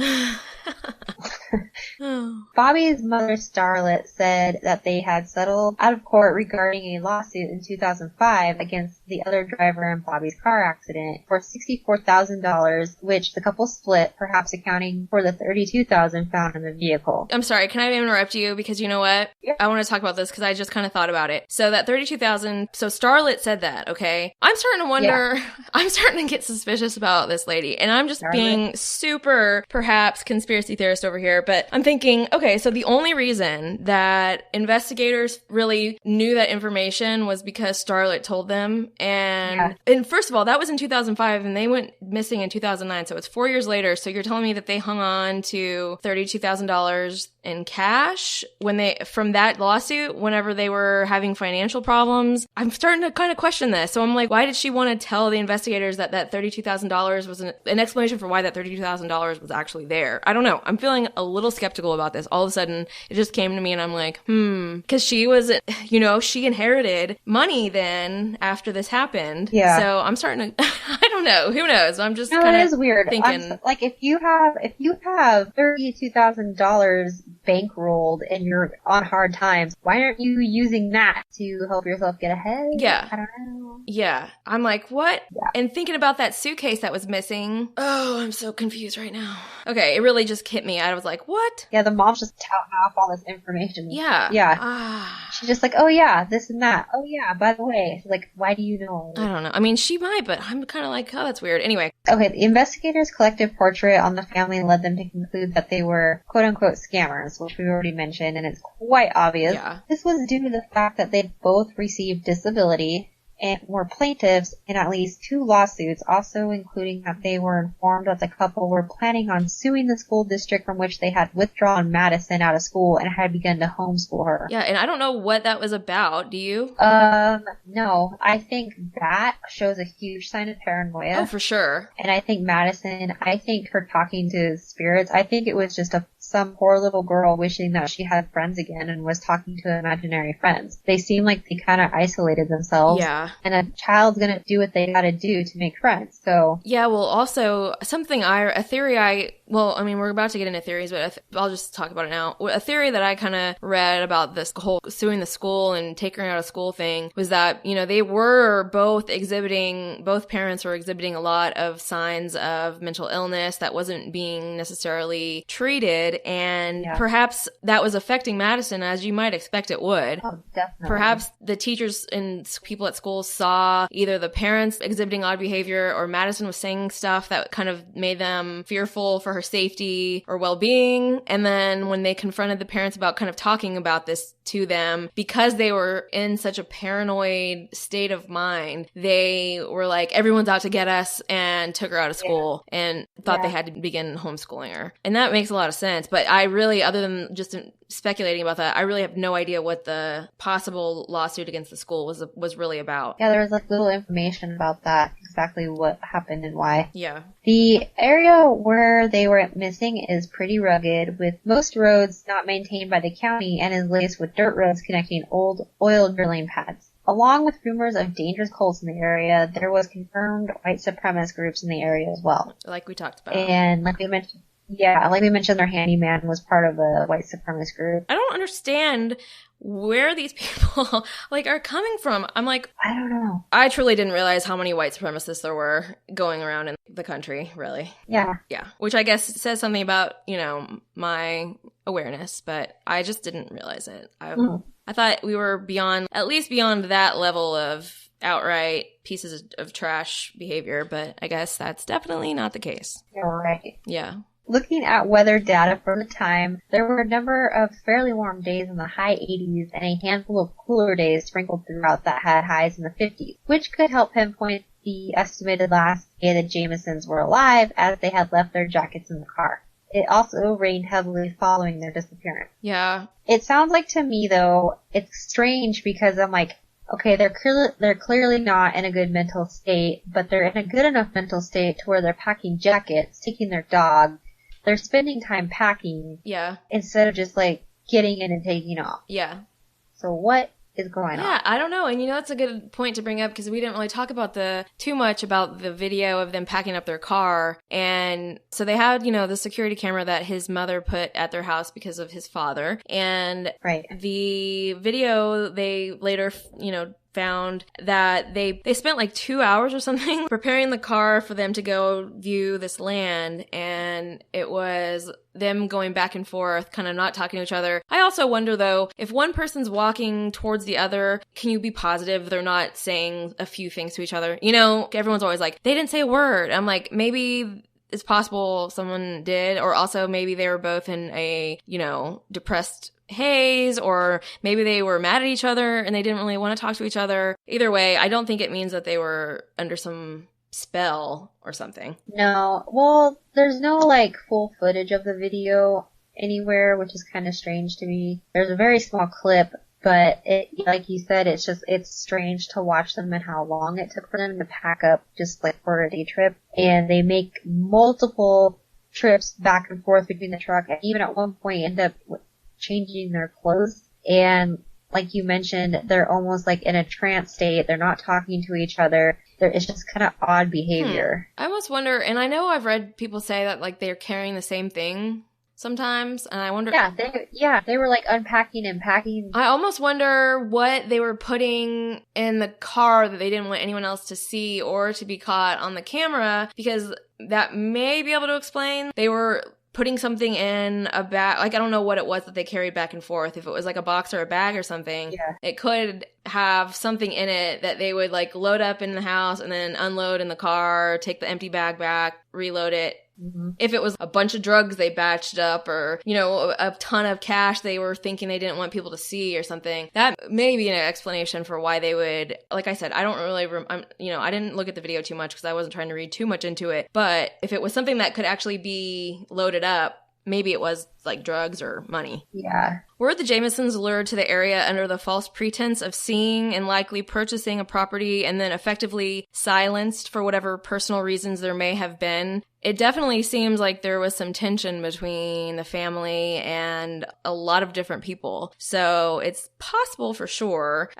Speaker 3: Bobby's mother, Starlet, said that they had settled out of court regarding a lawsuit in 2005 against the other driver in Bobby's car accident for $64,000, which the couple split, perhaps accounting for the $32,000 found in the vehicle.
Speaker 1: I'm sorry, can I interrupt you? Because you know what?
Speaker 3: Yeah.
Speaker 1: I want to talk about this because I just kind of thought about it. So that $32,000, so Starlet said that, okay? I'm starting to wonder, I'm starting to get suspicious about this lady, and I'm just being super, perhaps, conspiracy theorist over here, here, but I'm thinking, okay, so the only reason that investigators really knew that information was because Starlet told them. And first of all, that was in 2005 and they went missing in 2009. So it's 4 years later. So you're telling me that they hung on to $32,000 in cash from that lawsuit whenever they were having financial problems. I'm starting to kind of question this. So I'm like, why did she want to tell the investigators that $32,000 was an explanation for why that $32,000 was actually there? I don't know. I'm feeling a little skeptical about this. All of a sudden, it just came to me and I'm like, because she was, she inherited money then after this happened.
Speaker 3: Yeah.
Speaker 1: So I'm starting to, I don't know. Who knows? I'm just
Speaker 3: kind of weird.
Speaker 1: Thinking,
Speaker 3: like if you have $32,000 bankrolled and you're on hard times, why aren't you using that to help yourself get ahead?
Speaker 1: Yeah.
Speaker 3: I don't know.
Speaker 1: Yeah. I'm like, what?
Speaker 3: Yeah.
Speaker 1: And thinking about that suitcase that was missing. Oh, I'm so confused right now. Okay. It really just hit me. I was like, what?
Speaker 3: Yeah, the mom's just touting off all this information.
Speaker 1: Yeah.
Speaker 3: Yeah. She's just like, oh yeah, this and that. Oh yeah, by the way. She's like, why do you know?
Speaker 1: I don't know. I mean, she might, but I'm kind of like, oh, that's weird. Anyway.
Speaker 3: Okay, the investigators' collective portrait on the family led them to conclude that they were quote-unquote scammers, which we've already mentioned, and it's quite obvious.
Speaker 1: Yeah.
Speaker 3: This was due to the fact that they both received disability and were plaintiffs in at least 2 lawsuits, also including that they were informed that the couple were planning on suing the school district from which they had withdrawn Madyson out of school and had begun to homeschool her.
Speaker 1: Yeah, and I don't know what that was about. Do you?
Speaker 3: No. I think that shows a huge sign of paranoia.
Speaker 1: Oh, for sure.
Speaker 3: And I think Madyson, her talking to spirits, I think it was just some poor little girl wishing that she had friends again and was talking to imaginary friends. They seem like they kind of isolated themselves.
Speaker 1: Yeah.
Speaker 3: And a child's gonna do what they gotta do to make friends, so.
Speaker 1: Yeah, well, also, we're about to get into theories, but I'll just talk about it now. A theory that I kind of read about this whole suing the school and taking her out of school thing was that, they were both parents were exhibiting a lot of signs of mental illness that wasn't being necessarily treated, and perhaps that was affecting Madyson, as you might expect it would.
Speaker 3: Oh, definitely.
Speaker 1: Perhaps the teachers and people at school saw either the parents exhibiting odd behavior or Madyson was saying stuff that kind of made them fearful for her safety or well-being. And then when they confronted the parents about kind of talking about this to them, because they were in such a paranoid state of mind, they were like, everyone's out to get us, and took her out of school and thought they had to begin homeschooling her. And that makes a lot of sense. But I really, other than just speculating about that, I really have no idea what the possible lawsuit against the school was really about.
Speaker 3: Yeah, there was little information about that, exactly what happened and why.
Speaker 1: Yeah.
Speaker 3: The area where they were missing is pretty rugged, with most roads not maintained by the county, and is laced with dirt roads connecting old oil drilling pads. Along with rumors of dangerous cults in the area, there was confirmed white supremacist groups in the area as well.
Speaker 1: Like we talked about.
Speaker 3: And like we mentioned, their handyman was part of a white supremacist group.
Speaker 1: I don't understand where these people are coming from. I'm like,
Speaker 3: I don't know.
Speaker 1: I truly didn't realize how many white supremacists there were going around in the country, really.
Speaker 3: Yeah.
Speaker 1: Yeah. Which I guess says something about, my awareness, but I just didn't realize it. I thought we were at least beyond that level of outright pieces of trash behavior, but I guess that's definitely not the case.
Speaker 3: You're right.
Speaker 1: Yeah.
Speaker 3: Looking at weather data from the time, there were a number of fairly warm days in the high 80s and a handful of cooler days sprinkled throughout that had highs in the 50s, which could help pinpoint the estimated last day the Jamisons were alive, as they had left their jackets in the car. It also rained heavily following their disappearance.
Speaker 1: Yeah.
Speaker 3: It sounds like to me, though, it's strange because I'm like, okay, they're clearly not in a good mental state, but they're in a good enough mental state to where they're packing jackets, taking their dog. They're spending time packing.
Speaker 1: Yeah.
Speaker 3: Instead of just getting in and taking off.
Speaker 1: Yeah.
Speaker 3: So what is going on?
Speaker 1: Yeah, I don't know. And it's a good point to bring up because we didn't really talk about too much about the video of them packing up their car. And so they had, the security camera that his mother put at their house because of his father. And the video, they later, found that they spent 2 hours or something preparing the car for them to go view this land, and it was them going back and forth, kind of not talking to each other. I also wonder, though, if one person's walking towards the other, can you be positive they're not saying a few things to each other? Everyone's always like, they didn't say a word. I'm like, maybe it's possible someone did, or also maybe they were both in a, depressed haze, or maybe they were mad at each other and they didn't really want to talk to each other. Either way, I don't think it means that they were under some spell or something.
Speaker 3: No. Well, there's no, full footage of the video anywhere, which is kind of strange to me. There's a very small clip, but like you said, it's strange to watch them and how long it took for them to pack up just for a day trip. And they make multiple trips back and forth between the truck, and even at one point end up changing their clothes. And like you mentioned, they're almost in a trance state. They're not talking to each other. It's just kind of odd behavior.
Speaker 1: I almost wonder, and I know I've read people say that they're carrying the same thing sometimes, and I wonder.
Speaker 3: They were unpacking and packing.
Speaker 1: I almost wonder what they were putting in the car that they didn't want anyone else to see or to be caught on the camera, because that may be able to explain. They were putting something in a bag, I don't know what it was that they carried back and forth. If it was a box or a bag or something, it could have something in it that they would load up in the house and then unload in the car, take the empty bag back, reload it. Mm-hmm. If it was a bunch of drugs they batched up, or, a ton of cash they were thinking they didn't want people to see or something, that may be an explanation for why they would, like I said, I don't really, I didn't look at the video too much because I wasn't trying to read too much into it. But if it was something that could actually be loaded up, maybe it was drugs or money.
Speaker 3: Yeah.
Speaker 1: Were the Jamisons lured to the area under the false pretense of seeing and likely purchasing a property and then effectively silenced for whatever personal reasons there may have been? It definitely seems like there was some tension between the family and a lot of different people. So it's possible for sure.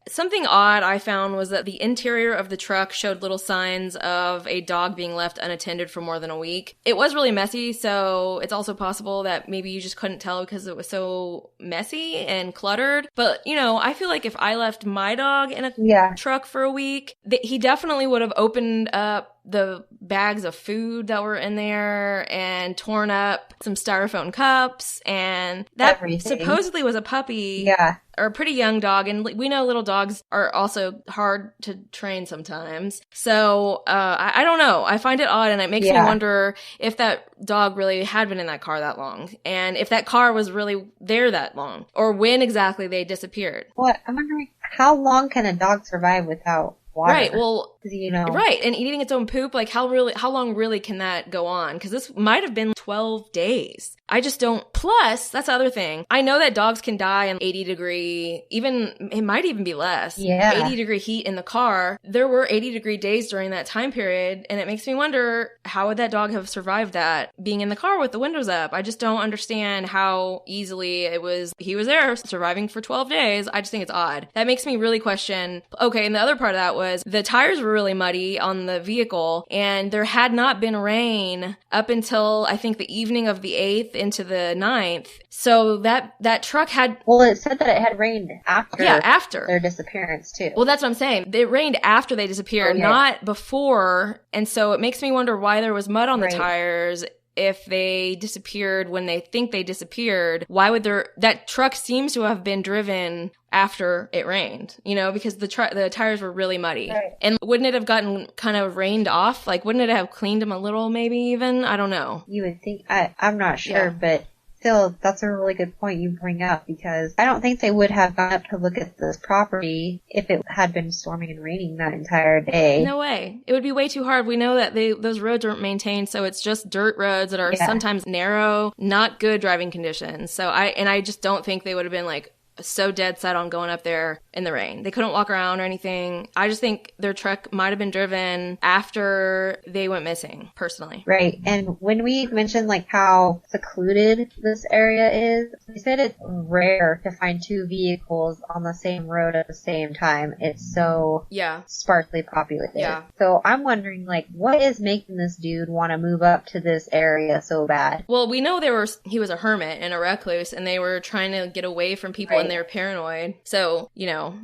Speaker 1: Something odd I found was that the interior of the truck showed little signs of a dog being left unattended for more than a week. It was really messy, so it's also possible that maybe you just couldn't tell because it was so messy and cluttered. But, I feel like if I left my dog in a truck for a week, he definitely would have opened up the bags of food that were in there and torn up some styrofoam cups, and that
Speaker 3: everything.
Speaker 1: Supposedly was a puppy.
Speaker 3: Yeah.
Speaker 1: Or a pretty young dog, and we know little dogs are also hard to train sometimes. So, I don't know. I find it odd, and it makes me wonder if that dog really had been in that car that long, and if that car was really there that long, or when exactly they disappeared.
Speaker 3: What? I'm wondering, how long can a dog survive without water?
Speaker 1: Right, well, right, and eating its own poop, how long really can that go on? Because this might have been 12 days. I just don't. Plus, that's the other thing. I know that dogs can die in 80-degree, it might even be less. 80-degree heat in the car. There were 80-degree days during that time period, and it makes me wonder, how would that dog have survived that, being in the car with the windows up? I just don't understand how easily he was there surviving for 12 days. I just think it's odd. That makes me really question. Okay, and the other part of that was the tires were really muddy on the vehicle, and there had not been rain up until I think the evening of the 8th into the 9th. So that truck had...
Speaker 3: Well, it said that it had rained after.
Speaker 1: Yeah, after
Speaker 3: their disappearance too.
Speaker 1: Well, that's what I'm saying. It rained after they disappeared, not before. And so it makes me wonder why there was mud on the tires. If they disappeared when they think they disappeared, why would that truck seems to have been driven after it rained, because the tires were really muddy. Right. And wouldn't it have gotten kind of rained off? Wouldn't it have cleaned them a little, maybe even? I don't know.
Speaker 3: You would think, I'm not sure, but still, that's a really good point you bring up, because I don't think they would have gone up to look at this property if it had been storming and raining that entire day.
Speaker 1: No way. It would be way too hard. We know that those roads aren't maintained, so it's just dirt roads that are sometimes narrow, not good driving conditions. So I just don't think they would have been so dead set on going up there in the rain. They couldn't walk around or anything. I just think their truck might have been driven after they went missing, personally.
Speaker 3: Right. And when we mentioned how secluded this area is, we said it's rare to find two vehicles on the same road at the same time. It's so sparsely populated. Yeah. So I'm wondering, what is making this dude want to move up to this area so bad?
Speaker 1: Well, we know he was a hermit and a recluse, and they were trying to get away from people, and they were paranoid. So,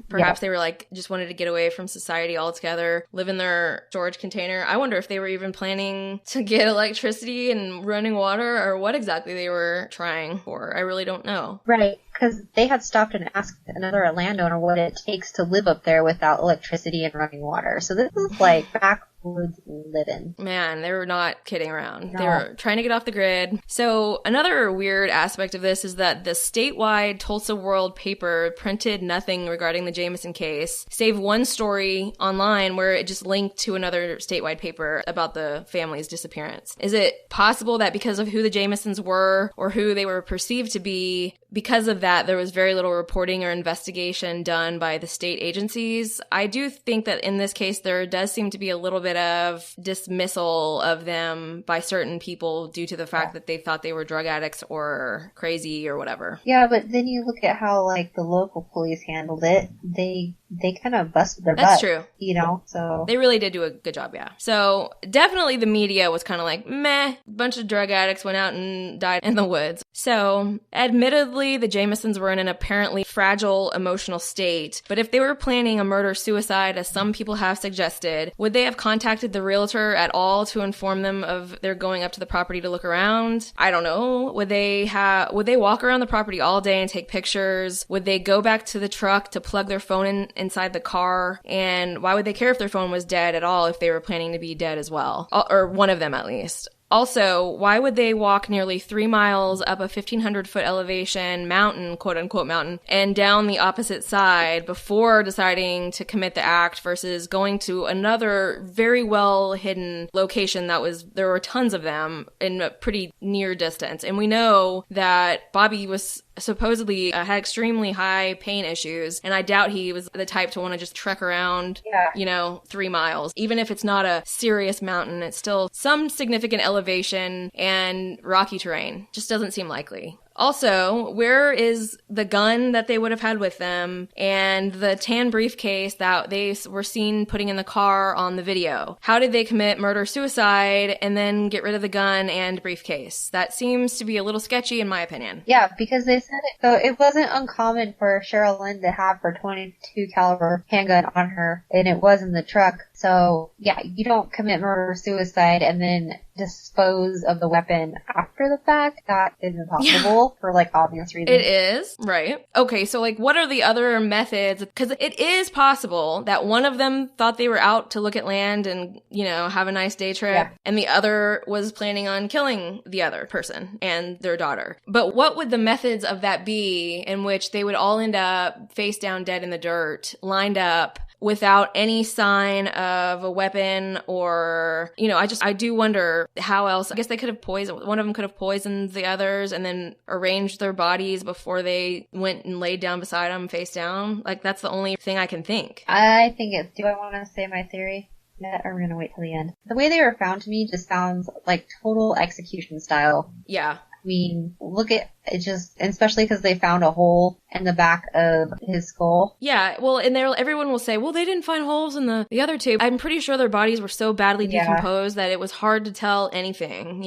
Speaker 1: perhaps they were just wanted to get away from society altogether, live in their storage container. I wonder if they were even planning to get electricity and running water, or what exactly they were trying for. I really don't know.
Speaker 3: Right. because they had stopped and asked another landowner what it takes to live up there without electricity and running water. So this is like backwoods living.
Speaker 1: Man, they were not kidding around.
Speaker 3: No.
Speaker 1: They were trying to get off the grid. So another weird aspect of this is that the statewide Tulsa World paper printed nothing regarding the Jamison case, save one story online where it just linked to another statewide paper about the family's disappearance. Is it possible that because of who the Jamisons were or who they were perceived to be, because of that, there was very little reporting or investigation done by the state agencies? I do think that in this case, there does seem to be a little bit of dismissal of them by certain people due to the fact that they thought they were drug addicts or crazy or whatever.
Speaker 3: Yeah, but then you look at how, like, the local police handled it. They kind of busted their butt.
Speaker 1: That's true.
Speaker 3: You know, so...
Speaker 1: They really did do a good job, yeah. So, definitely the media was kind of like, meh, bunch of drug addicts went out and died in the woods. So, admittedly, the Jamisons were in an apparently fragile emotional state, but if they were planning a murder-suicide, as some people have suggested, would they have contacted the realtor at all to inform them of their going up to the property to look around? I don't know. Would they walk around the property all day and take pictures? Would they go back to the truck to plug their phone inside the car? And why would they care if their phone was dead at all if they were planning to be dead as well? Or one of them at least. Also, why would they walk nearly 3 miles up a 1,500-foot elevation mountain, quote-unquote mountain, and down the opposite side before deciding to commit the act versus going to another very well-hidden location there were tons of them in a pretty near distance? And we know that Bobby was supposedly had extremely high pain issues, and I doubt he was the type to want to just trek around, 3 miles. Even if it's not a serious mountain, it's still some significant elevation and rocky terrain. Just doesn't seem likely. Also, where is the gun that they would have had with them and the tan briefcase that they were seen putting in the car on the video? How did they commit murder-suicide and then get rid of the gun and briefcase? That seems to be a little sketchy in my opinion.
Speaker 3: Yeah, because they said it. So it wasn't uncommon for Sherilynn to have her .22 caliber handgun on her, and it was in the truck. So, yeah, you don't commit murder-suicide and then dispose of the weapon after the fact. That is impossible for, like, obvious reasons.
Speaker 1: It is, right. Okay, so, like, what are the other methods? Because it is possible that one of them thought they were out to look at land and, have a nice day trip, and the other was planning on killing the other person and their daughter. But what would the methods of that be in which they would all end up face down dead in the dirt, lined up, without any sign of a weapon or, I do wonder how else. I guess they could have one of them could have poisoned the others and then arranged their bodies before they went and laid down beside them face down. Like, that's the only thing I can think.
Speaker 3: I think do I want to say my theory? Or we're going to wait till the end. The way they were found to me just sounds like total execution style.
Speaker 1: Yeah.
Speaker 3: I mean, look at it just, especially because they found a hole in the back of his skull.
Speaker 1: Yeah, well, and everyone will say, well, they didn't find holes in the other two. I'm pretty sure their bodies were so badly decomposed that it was hard to tell anything,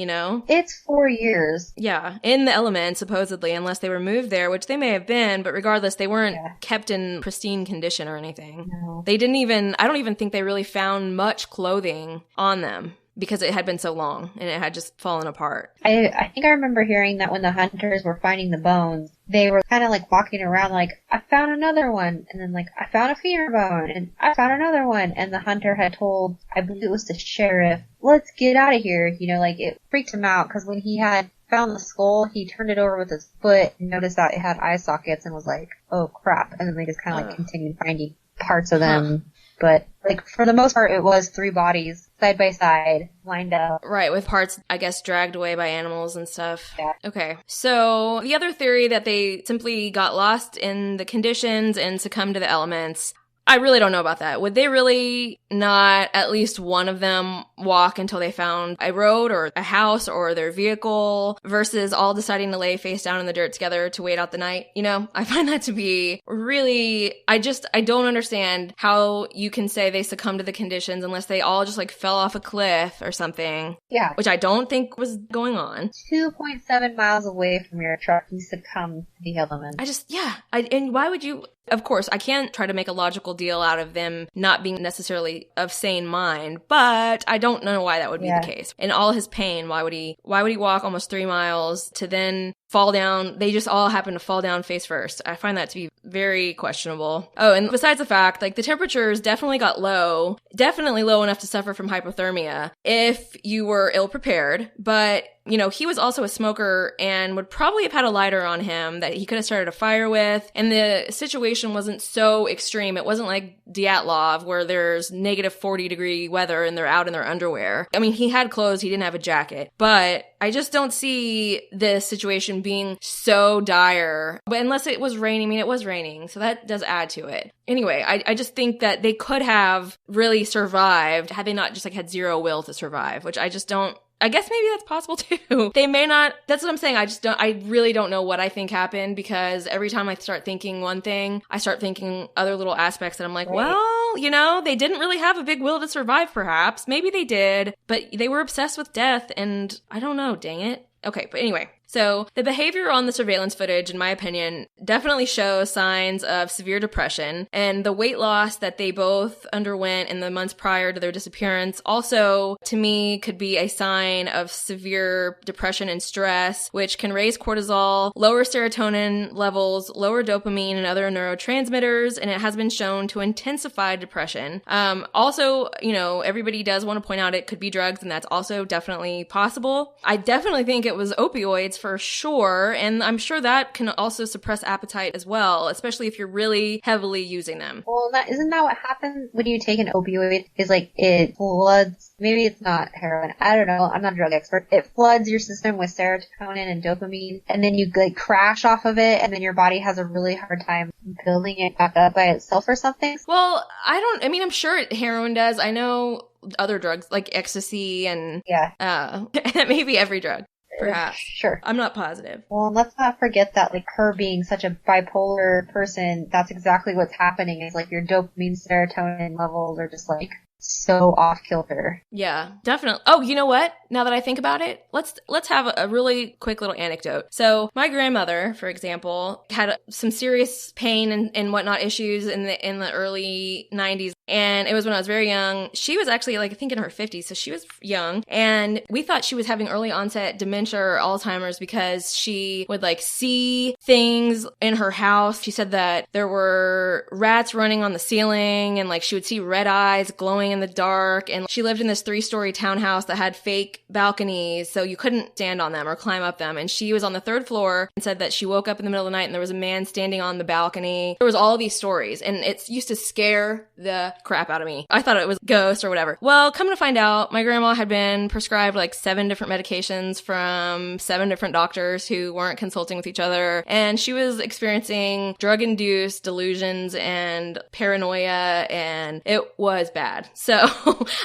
Speaker 3: It's 4 years.
Speaker 1: Yeah, in the elements, supposedly, unless they were moved there, which they may have been, but regardless, they weren't kept in pristine condition or anything.
Speaker 3: No.
Speaker 1: I don't even think they really found much clothing on them, because it had been so long and it had just fallen apart.
Speaker 3: I think I remember hearing that when the hunters were finding the bones, they were kind of like walking around like, I found another one, and then like, I found a femur bone, and I found another one, and the hunter had told, I believe it was the sheriff, let's get out of here, like it freaked him out, because when he had found the skull, he turned it over with his foot and noticed that it had eye sockets and was like, oh crap, and then they just kind of like continued finding parts of them. But, like, for the most part, it was 3 bodies, side by side, lined up.
Speaker 1: Right, with parts, I guess, dragged away by animals and stuff.
Speaker 3: Yeah.
Speaker 1: Okay. So, the other theory that they simply got lost in the conditions and succumbed to the elements, I really don't know about that. Would they really not, at least one of them, walk until they found a road or a house or their vehicle versus all deciding to lay face down in the dirt together to wait out the night? I find that to be really, I don't understand how you can say they succumbed to the conditions unless they all just like fell off a cliff or something.
Speaker 3: Yeah.
Speaker 1: Which I don't think was going on.
Speaker 3: 2.7 miles away from your truck, you succumb to the elements.
Speaker 1: And why would you... Of course, I can't try to make a logical deal out of them not being necessarily of sane mind, but I don't know why that would be the case. In all his pain, why would he walk almost 3 miles to then fall down. They just all happen to fall down face first. I find that to be very questionable. Oh, and besides the fact, like, the temperatures definitely got low, definitely low enough to suffer from hypothermia if you were ill prepared. But, you know, he was also a smoker and would probably have had a lighter on him that he could have started a fire with. And the situation wasn't so extreme. It wasn't like Dyatlov where there's negative 40-degree weather and they're out in their underwear. I mean, he had clothes, he didn't have a jacket, but I just don't see this situation being so dire. But unless it was raining, I mean, it was raining, so that does add to it. Anyway, I just think that they could have really survived had they not just like had zero will to survive, which I just don't. I guess maybe that's possible too. They may not. That's what I'm saying. I really don't know what I think happened, because every time I start thinking one thing, I start thinking other little aspects that I'm like, well, you know, they didn't really have a big will to survive perhaps. Maybe they did, but they were obsessed with death and I don't know, dang it. Okay, but anyway. So the behavior on the surveillance footage, in my opinion, definitely shows signs of severe depression, and the weight loss that they both underwent in the months prior to their disappearance also, to me, could be a sign of severe depression and stress, which can raise cortisol, lower serotonin levels, lower dopamine and other neurotransmitters, and it has been shown to intensify depression. Also, you know, everybody does want to point out it could be drugs, and that's also definitely possible. I definitely think it was opioids for sure, and I'm sure that can also suppress appetite as well, especially if you're really heavily using them.
Speaker 3: Well, isn't that what happens when you take an opioid? Is like it floods. Maybe it's not heroin. I don't know. I'm not a drug expert. It floods your system with serotonin and dopamine, and then you like crash off of it, and then your body has a really hard time building it back up by itself or something.
Speaker 1: Well, I'm sure heroin does. I know other drugs like ecstasy and maybe every drug. Perhaps.
Speaker 3: Sure.
Speaker 1: I'm not positive.
Speaker 3: Well, let's not forget that, like, her being such a bipolar person, that's exactly what's happening, is, like, your dopamine, serotonin levels are just, like, so off kilter.
Speaker 1: Yeah, definitely. Oh, you know what? Now that I think about it, let's have a really quick little anecdote. So my grandmother, for example, had some serious pain and whatnot issues in the early 90s. And it was when I was very young. She was actually, like, I think in her 50s, so she was young. And we thought she was having early onset dementia or Alzheimer's because she would, like, see things in her house. She said that there were rats running on the ceiling, and, like, she would see red eyes glowing in the dark. And she lived in this 3-story townhouse that had fake balconies, so you couldn't stand on them or climb up them. And she was on the 3rd floor and said that she woke up in the middle of the night and there was a man standing on the balcony. There was all these stories, and it used to scare the crap out of me. I thought it was ghosts or whatever. Well, come to find out, my grandma had been prescribed like 7 different medications from 7 different doctors who weren't consulting with each other, and she was experiencing drug-induced delusions and paranoia, and it was bad. So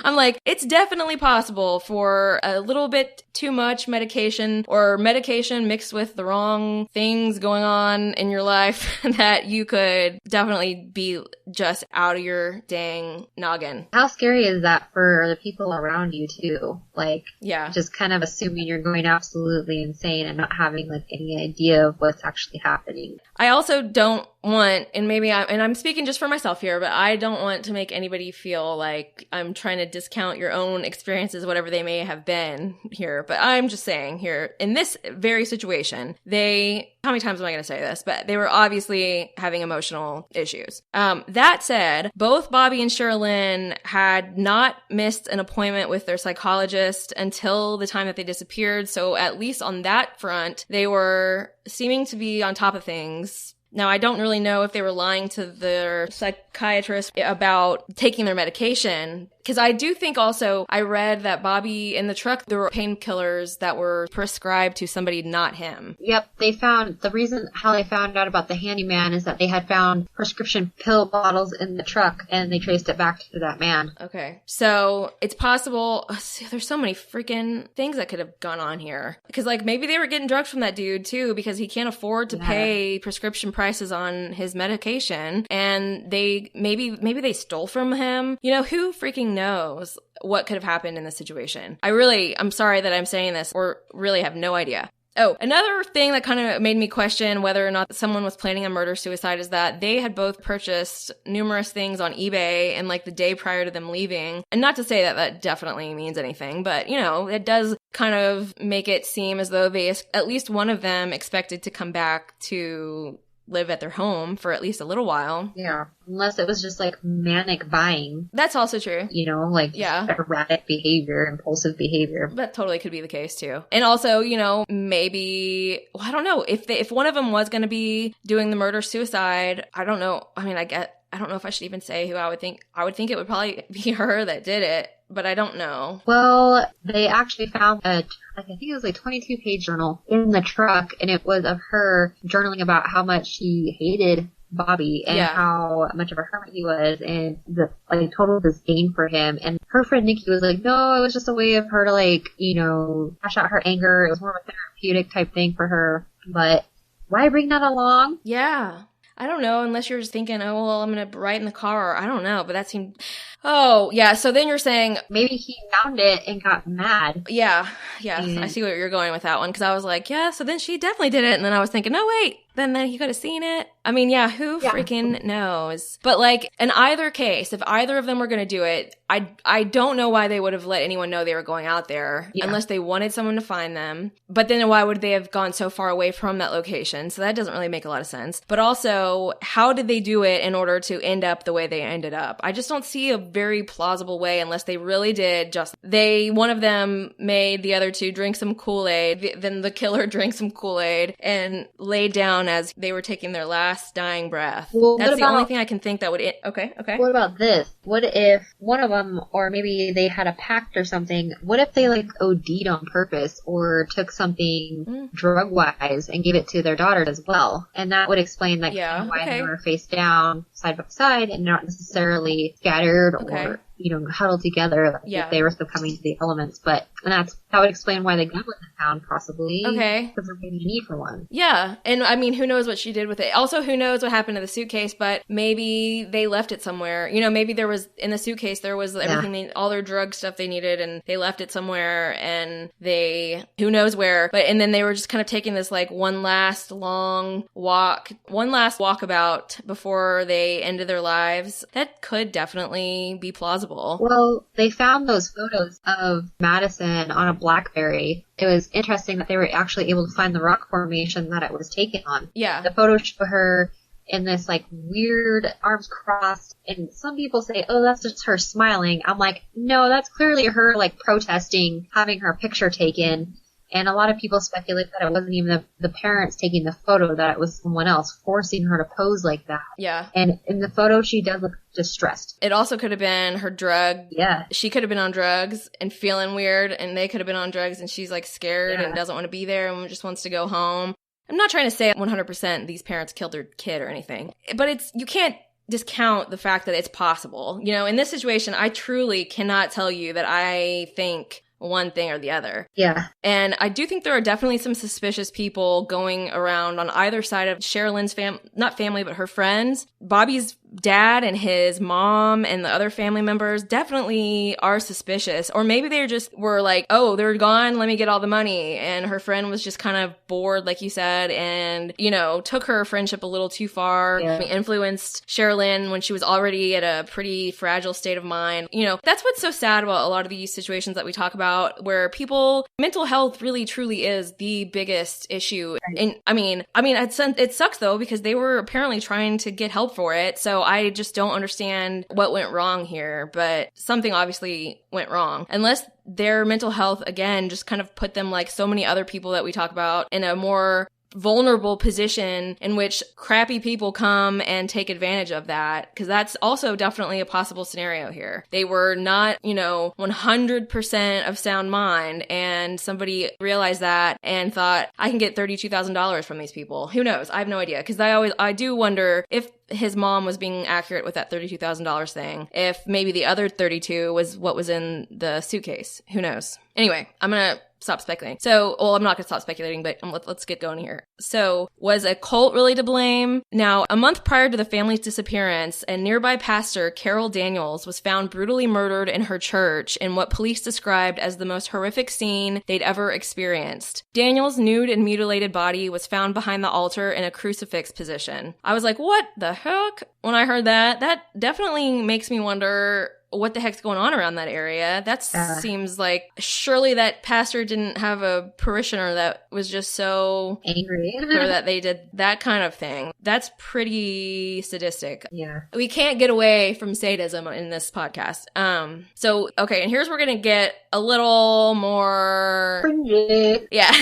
Speaker 1: I'm like, it's definitely possible for a little bit too much medication or medication mixed with the wrong things going on in your life that you could definitely be just out of your dang noggin.
Speaker 3: How scary is that for the people around you too? Like,
Speaker 1: yeah,
Speaker 3: just kind of assuming you're going absolutely insane and not having like any idea of what's actually happening.
Speaker 1: I also don't want, and maybe I'm speaking just for myself here, but I don't want to make anybody feel like I'm trying to discount your own experiences, whatever they may have been here. But I'm just saying here, in this very situation, how many times am I going to say this? But they were obviously having emotional issues. That said, both Bobby and Sherilynn had not missed an appointment with their psychologist until the time that they disappeared. So at least on that front, they were seeming to be on top of things. Now, I don't really know if they were lying to their psychiatrist about taking their medication, because I do think also I read that Bobby in the truck, there were painkillers that were prescribed to somebody, not him.
Speaker 3: Yep, the reason how they found out about the handyman is that they had found prescription pill bottles in the truck, and they traced it back to that man.
Speaker 1: Okay, so it's possible. There's so many freaking things that could have gone on here. Because, like, maybe they were getting drugs from that dude too, because he can't afford to pay prescription prices on his medication, and maybe they stole from him. You know, who freaking knows what could have happened in this situation? I'm sorry that I'm saying this, or really have no idea. Oh, another thing that kind of made me question whether or not someone was planning a murder-suicide is that they had both purchased numerous things on eBay and like the day prior to them leaving. And not to say that that definitely means anything, but you know, it does kind of make it seem as though at least one of them expected to come back to live at their home for at least a little while.
Speaker 3: Yeah. Unless it was just like manic buying.
Speaker 1: That's also true.
Speaker 3: You know, like erratic behavior, impulsive behavior.
Speaker 1: That totally could be the case too. And also, you know, maybe, well, I don't know, if one of them was going to be doing the murder-suicide, I don't know. I mean, I don't know if I should even say who I would think. I would think it would probably be her that did it, but I don't know.
Speaker 3: Well, they actually found I think it was a 22-page journal in the truck, and it was of her journaling about how much she hated Bobby and how much of a hermit he was, and the total disdain for him. And her friend Nikki was like, no, it was just a way of her to like, you know, cash out her anger. It was more of a therapeutic type thing for her. But why bring that along?
Speaker 1: Yeah. I don't know, unless you're just thinking, oh, well, I'm going to write in the car. I don't know, but that seemed... Oh, yeah, so then you're saying...
Speaker 3: Maybe he found it and got mad.
Speaker 1: Yeah, I see where you're going with that one, because I was like, yeah, so then she definitely did it, and then I was thinking, no, wait, then he could have seen it. I mean, yeah, who freaking knows? But, like, in either case, if either of them were going to do it, I don't know why they would have let anyone know they were going out there, unless they wanted someone to find them. But then why would they have gone so far away from that location? So that doesn't really make a lot of sense. But also, how did they do it in order to end up the way they ended up? I just don't see a very plausible way, unless they really did one of them made the other two drink some Kool-Aid, then the killer drank some Kool-Aid and laid down as they were taking their last dying breath.
Speaker 3: Well,
Speaker 1: that's the only thing I can think that would... Okay.
Speaker 3: What about this? What if one of them, or maybe they had a pact or something, what if they like OD'd on purpose or took something drug-wise and gave it to their daughter as well? And that would explain like why they were face down, side by side, and not necessarily scattered or, you know, huddled together if they were succumbing to the elements. But that would explain why the gun wasn't found, possibly.
Speaker 1: Okay.
Speaker 3: Because there maybe a need for one.
Speaker 1: Yeah. And I mean, who knows what she did with it? Also, who knows what happened to the suitcase, but maybe they left it somewhere. You know, maybe there was, in the suitcase, there was everything, all their drug stuff they needed, and they left it somewhere, and who knows where. And then they were just kind of taking this like one last walkabout before they ended their lives. That could definitely be plausible.
Speaker 3: Well, they found those photos of Madyson on a BlackBerry. It was interesting that they were actually able to find the rock formation that it was taken on.
Speaker 1: Yeah.
Speaker 3: The photos show her in this like weird arms crossed, and some people say, oh, that's just her smiling. I'm like, no, that's clearly her like protesting having her picture taken. And a lot of people speculate that it wasn't even the parents taking the photo, that it was someone else forcing her to pose like that.
Speaker 1: Yeah.
Speaker 3: And in the photo, she does look distressed.
Speaker 1: It also could have been her drug.
Speaker 3: Yeah.
Speaker 1: She could have been on drugs and feeling weird, and they could have been on drugs, and she's like scared and doesn't want to be there and just wants to go home. I'm not trying to say 100% these parents killed their kid or anything, but you can't discount the fact that it's possible. You know, in this situation, I truly cannot tell you that I think one thing or the other.
Speaker 3: Yeah.
Speaker 1: And I do think there are definitely some suspicious people going around on either side of Sherilynn's not family, but her friends. Bobby's dad and his mom and the other family members definitely are suspicious. Or maybe they just were like, oh, they're gone, let me get all the money. And her friend was just kind of bored, like you said, and, you know, took her friendship a little too far. Yeah. Influenced Sherilynn when she was already at a pretty fragile state of mind. You know, that's what's so sad about a lot of these situations that we talk about, where mental health really truly is the biggest issue. Right. And I mean, it sucks though, because they were apparently trying to get help for it. So I just don't understand what went wrong here, but something obviously went wrong. Unless their mental health, again, just kind of put them, like so many other people that we talk about, in a more vulnerable position in which crappy people come and take advantage of that, because that's also definitely a possible scenario here. They were not, 100% of sound mind, and somebody realized that and thought, I can get $32,000 from these people. Who knows? I have no idea, because I do wonder if his mom was being accurate with that $32,000 thing, if maybe the other 32 was what was in the suitcase. Who knows? Anyway, I'm gonna stop speculating. I'm not going to stop speculating, but let's get going here. So, was a cult really to blame? Now, a month prior to the family's disappearance, a nearby pastor, Carol Daniels, was found brutally murdered in her church in what police described as the most horrific scene they'd ever experienced. Daniels' nude and mutilated body was found behind the altar in a crucifix position. I was like, what the heck? When I heard that definitely makes me wonder what the heck's going on around that area? That seems like surely that pastor didn't have a parishioner that was just so
Speaker 3: angry
Speaker 1: or that they did that kind of thing. That's pretty sadistic.
Speaker 3: Yeah.
Speaker 1: We can't get away from sadism in this podcast. So, okay, and here's where we're going to get a little more...
Speaker 3: Fringe.
Speaker 1: Yeah,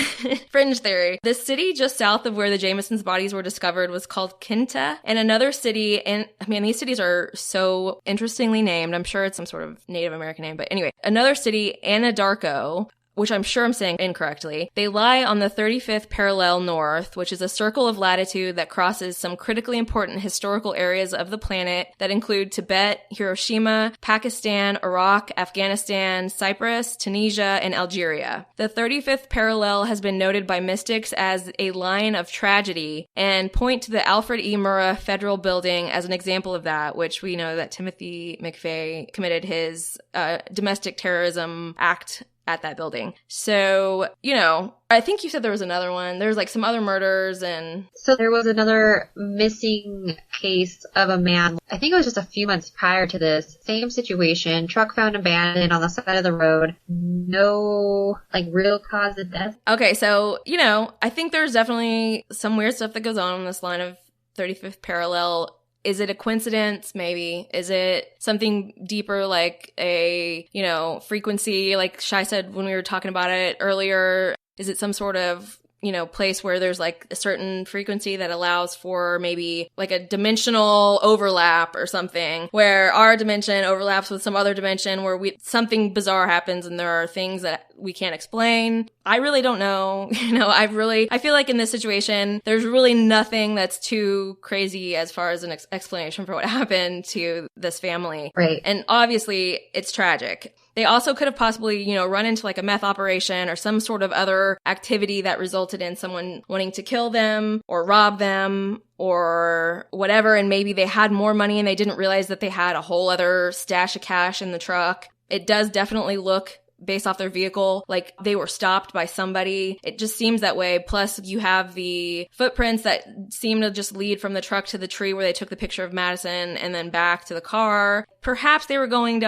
Speaker 1: fringe theory. The city just south of where the Jamisons' bodies were discovered was called Kinta, and another city, and I mean, these cities are so interestingly named. I'm sure it's some sort of Native American name, but anyway, another city, Anadarko, which I'm sure I'm saying incorrectly. They lie on the 35th parallel north, which is a circle of latitude that crosses some critically important historical areas of the planet that include Tibet, Hiroshima, Pakistan, Iraq, Afghanistan, Cyprus, Tunisia, and Algeria. The 35th parallel has been noted by mystics as a line of tragedy and point to the Alfred E. Murrah Federal Building as an example of that, which we know that Timothy McVeigh committed his domestic terrorism act at that building. So, you know, I think you said there was another one. There's like some other murders and...
Speaker 3: So there was another missing case of a man. I think it was just a few months prior to this. Same situation. Truck found abandoned on the side of the road. No, like, real cause of death.
Speaker 1: Okay, so, you know, I think there's definitely some weird stuff that goes on this line of 35th parallel. Is it a coincidence? Maybe. Is it something deeper, like a, you know, frequency, like Shai said when we were talking about it earlier? Is it some sort of, you know, place where there's like a certain frequency that allows for maybe like a dimensional overlap or something, where our dimension overlaps with some other dimension where something bizarre happens and there are things that we can't explain? I really don't know. You know, I feel like in this situation, there's really nothing that's too crazy as far as an explanation for what happened to this family.
Speaker 3: Right.
Speaker 1: And obviously it's tragic. They also could have possibly, you know, run into like a meth operation or some sort of other activity that resulted in someone wanting to kill them or rob them or whatever. And maybe they had more money and they didn't realize that they had a whole other stash of cash in the truck. It does definitely look, based off their vehicle, like they were stopped by somebody. It just seems that way. Plus, you have the footprints that seem to just lead from the truck to the tree where they took the picture of Madyson and then back to the car. Perhaps they were going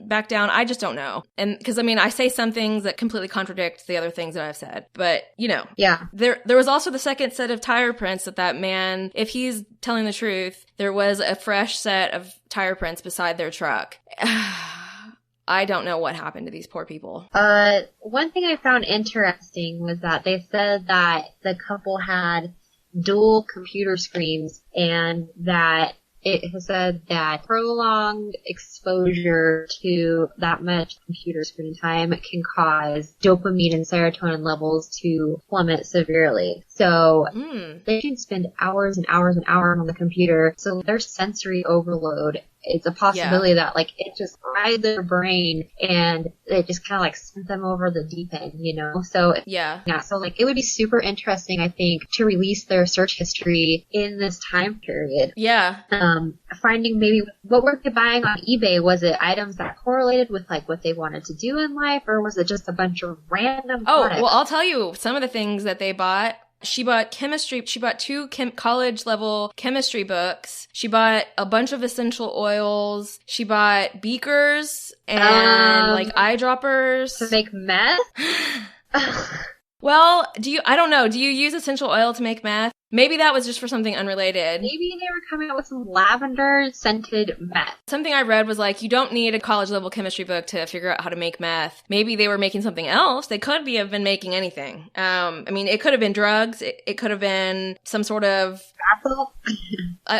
Speaker 1: back down. I just don't know. And because, I mean, I say some things that completely contradict the other things that I've said. But, you know.
Speaker 3: Yeah.
Speaker 1: There was also the second set of tire prints that man, if he's telling the truth, there was a fresh set of tire prints beside their truck. I don't know what happened to these poor people.
Speaker 3: One thing I found interesting was that they said that the couple had dual computer screens and that it has said that prolonged exposure to that much computer screen time can cause dopamine and serotonin levels to plummet severely. So they can spend hours and hours and hours on the computer. So their sensory overload, it's a possibility that like it just fried their brain and it just kind of like sent them over the deep end, you know? So yeah, so like it would be super interesting, I think, to release their search history in this time period.
Speaker 1: Yeah.
Speaker 3: Finding maybe what were they buying on eBay? Was it items that correlated with like what they wanted to do in life, or was it just a bunch of random products?
Speaker 1: Well, I'll tell you some of the things that they bought. She bought chemistry. She bought 2 college-level chemistry books. She bought a bunch of essential oils. She bought beakers and like eyedroppers.
Speaker 3: To make meth?
Speaker 1: Well, I don't know. Do you use essential oil to make meth? Maybe that was just for something unrelated.
Speaker 3: Maybe they were coming out with some lavender-scented meth.
Speaker 1: Something I read was like, you don't need a college-level chemistry book to figure out how to make meth. Maybe they were making something else. They could have been making anything. I mean, it could have been drugs. It could have been some sort of...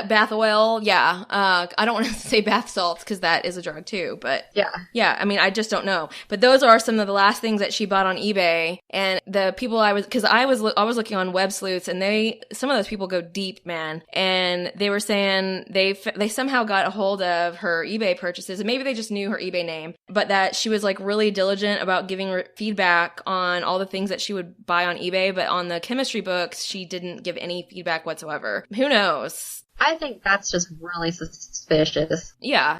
Speaker 1: bath oil, yeah. I don't want to say bath salts because that is a drug too, but yeah, I mean, I just don't know. But those are some of the last things that she bought on eBay, and the people I was looking on Web Sleuths, and some of those people go deep, man, and they were saying they somehow got a hold of her eBay purchases, and maybe they just knew her eBay name, but that she was like really diligent about giving feedback on all the things that she would buy on eBay, but on the chemistry books, she didn't give any feedback whatsoever. Who knows?
Speaker 3: I think that's just really suspicious.
Speaker 1: Yeah.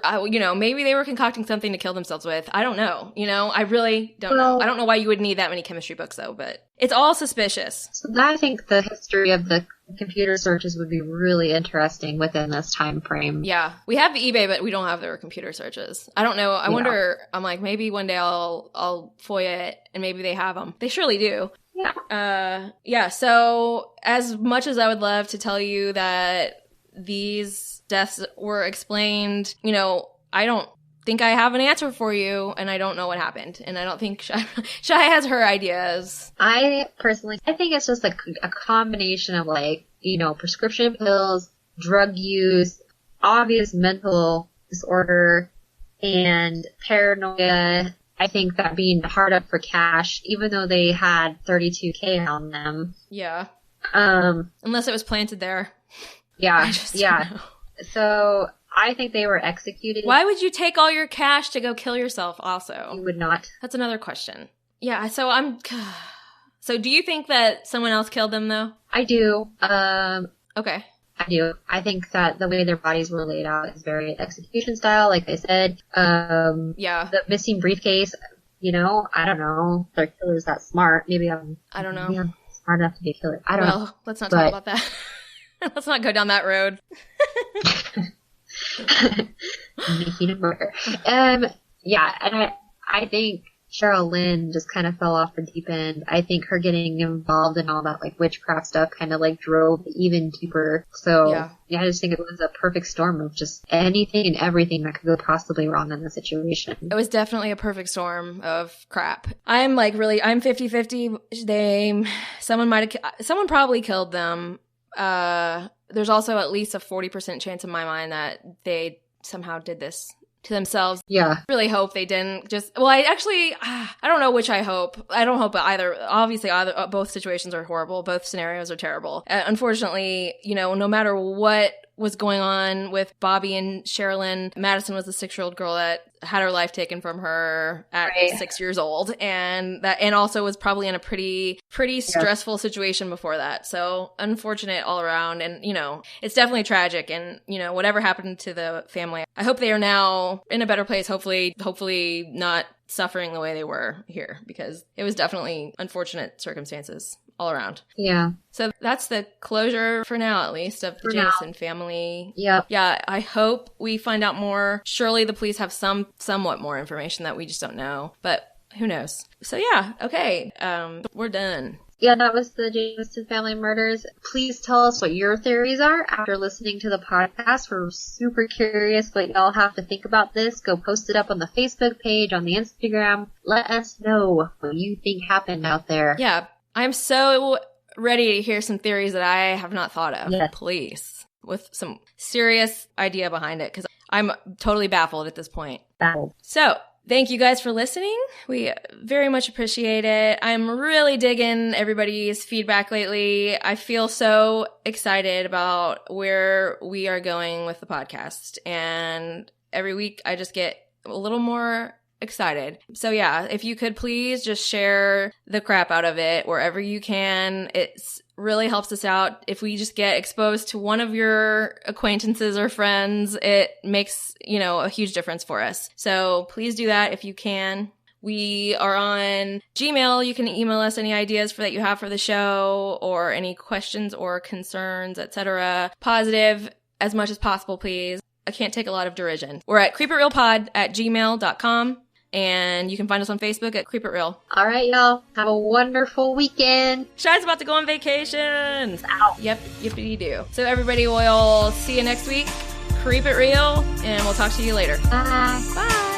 Speaker 1: Maybe they were concocting something to kill themselves with. I don't know. I really don't know. I don't know why you would need that many chemistry books, though, but it's all suspicious.
Speaker 3: So I think the history of the computer searches would be really interesting within this time frame.
Speaker 1: Yeah. We have eBay, but we don't have their computer searches. I don't know. I wonder, I'm like, maybe one day I'll FOIA it and maybe they have them. They surely do.
Speaker 3: Yeah.
Speaker 1: So as much as I would love to tell you that these deaths were explained, you know, I don't think I have an answer for you, and I don't know what happened. And I don't think Shai has her ideas.
Speaker 3: I think it's just a combination of, like, you know, prescription pills, drug use, obvious mental disorder, and paranoia. I think that being hard up for cash, even though they had $32K on them.
Speaker 1: Yeah. Unless it was planted there.
Speaker 3: Yeah. Yeah. So I think they were executed.
Speaker 1: Why would you take all your cash to go kill yourself also?
Speaker 3: You would not.
Speaker 1: That's another question. Yeah, so So do you think that someone else killed them, though?
Speaker 3: I do.
Speaker 1: Okay.
Speaker 3: I do. I think that the way their bodies were laid out is very execution style, like I said.
Speaker 1: Yeah.
Speaker 3: The missing briefcase, you know, I don't know. Their killer's that smart. Maybe I'm smart enough to be a killer. I don't know. Well,
Speaker 1: let's not talk about that. Let's not go down that road.
Speaker 3: Making a murder. Yeah, and I think Sherilynn just kind of fell off the deep end. I think her getting involved in all that, like, witchcraft stuff kind of, like, drove even deeper. So, yeah, I just think it was a perfect storm of just anything and everything that could go possibly wrong in the situation.
Speaker 1: It was definitely a perfect storm of crap. I'm 50-50. Someone probably killed them. There's also at least a 40% chance in my mind that they somehow did this to themselves.
Speaker 3: Yeah.
Speaker 1: I really hope they didn't. I don't know which I hope. I don't hope either. Obviously, both situations are horrible. Both scenarios are terrible. Unfortunately, you know, no matter what was going on with Bobby and Sherilynn, Madyson was the 6-year-old girl that had her life taken from her at 6 years old, and also was probably in a pretty stressful situation before that. So unfortunate all around, and you know, it's definitely tragic. And you know, whatever happened to the family, I hope they are now in a better place. Hopefully not suffering the way they were here, because it was definitely unfortunate circumstances all around.
Speaker 3: Yeah.
Speaker 1: So that's the closure for now, at least, of the Jamison family.
Speaker 3: Yep.
Speaker 1: Yeah, I hope we find out more. Surely the police have somewhat more information that we just don't know, but who knows? So yeah, okay, we're done.
Speaker 3: Yeah, that was the Jamison family murders. Please tell us what your theories are after listening to the podcast. We're super curious what y'all have to think about this. Go post it up on the Facebook page, on the Instagram. Let us know what you think happened out there.
Speaker 1: Yeah. I'm so ready to hear some theories that I have not thought of.
Speaker 3: Yes.
Speaker 1: Please. With some serious idea behind it, because I'm totally baffled at this point.
Speaker 3: Baffled.
Speaker 1: So, thank you guys for listening. We very much appreciate it. I'm really digging everybody's feedback lately. I feel so excited about where we are going with the podcast. And every week I just get a little more excited. So yeah, if you could please just share the crap out of it wherever you can. It's really helps us out. If we just get exposed to one of your acquaintances or friends, it makes, you know, a huge difference for us. So please do that if you can. We are on Gmail. You can email us any ideas that you have for the show, or any questions or concerns, etc. Positive as much as possible, please. I can't take a lot of derision. We're at creepitrealpod@gmail.com. And you can find us on Facebook at Creep It Real.
Speaker 3: All right, y'all. Have a wonderful weekend.
Speaker 1: Shai's about to go on vacation.
Speaker 3: Ow.
Speaker 1: Yep, yippity-doo. So everybody, we'll see you next week. Creep It Real, and we'll talk to you later.
Speaker 3: Bye.
Speaker 1: Bye.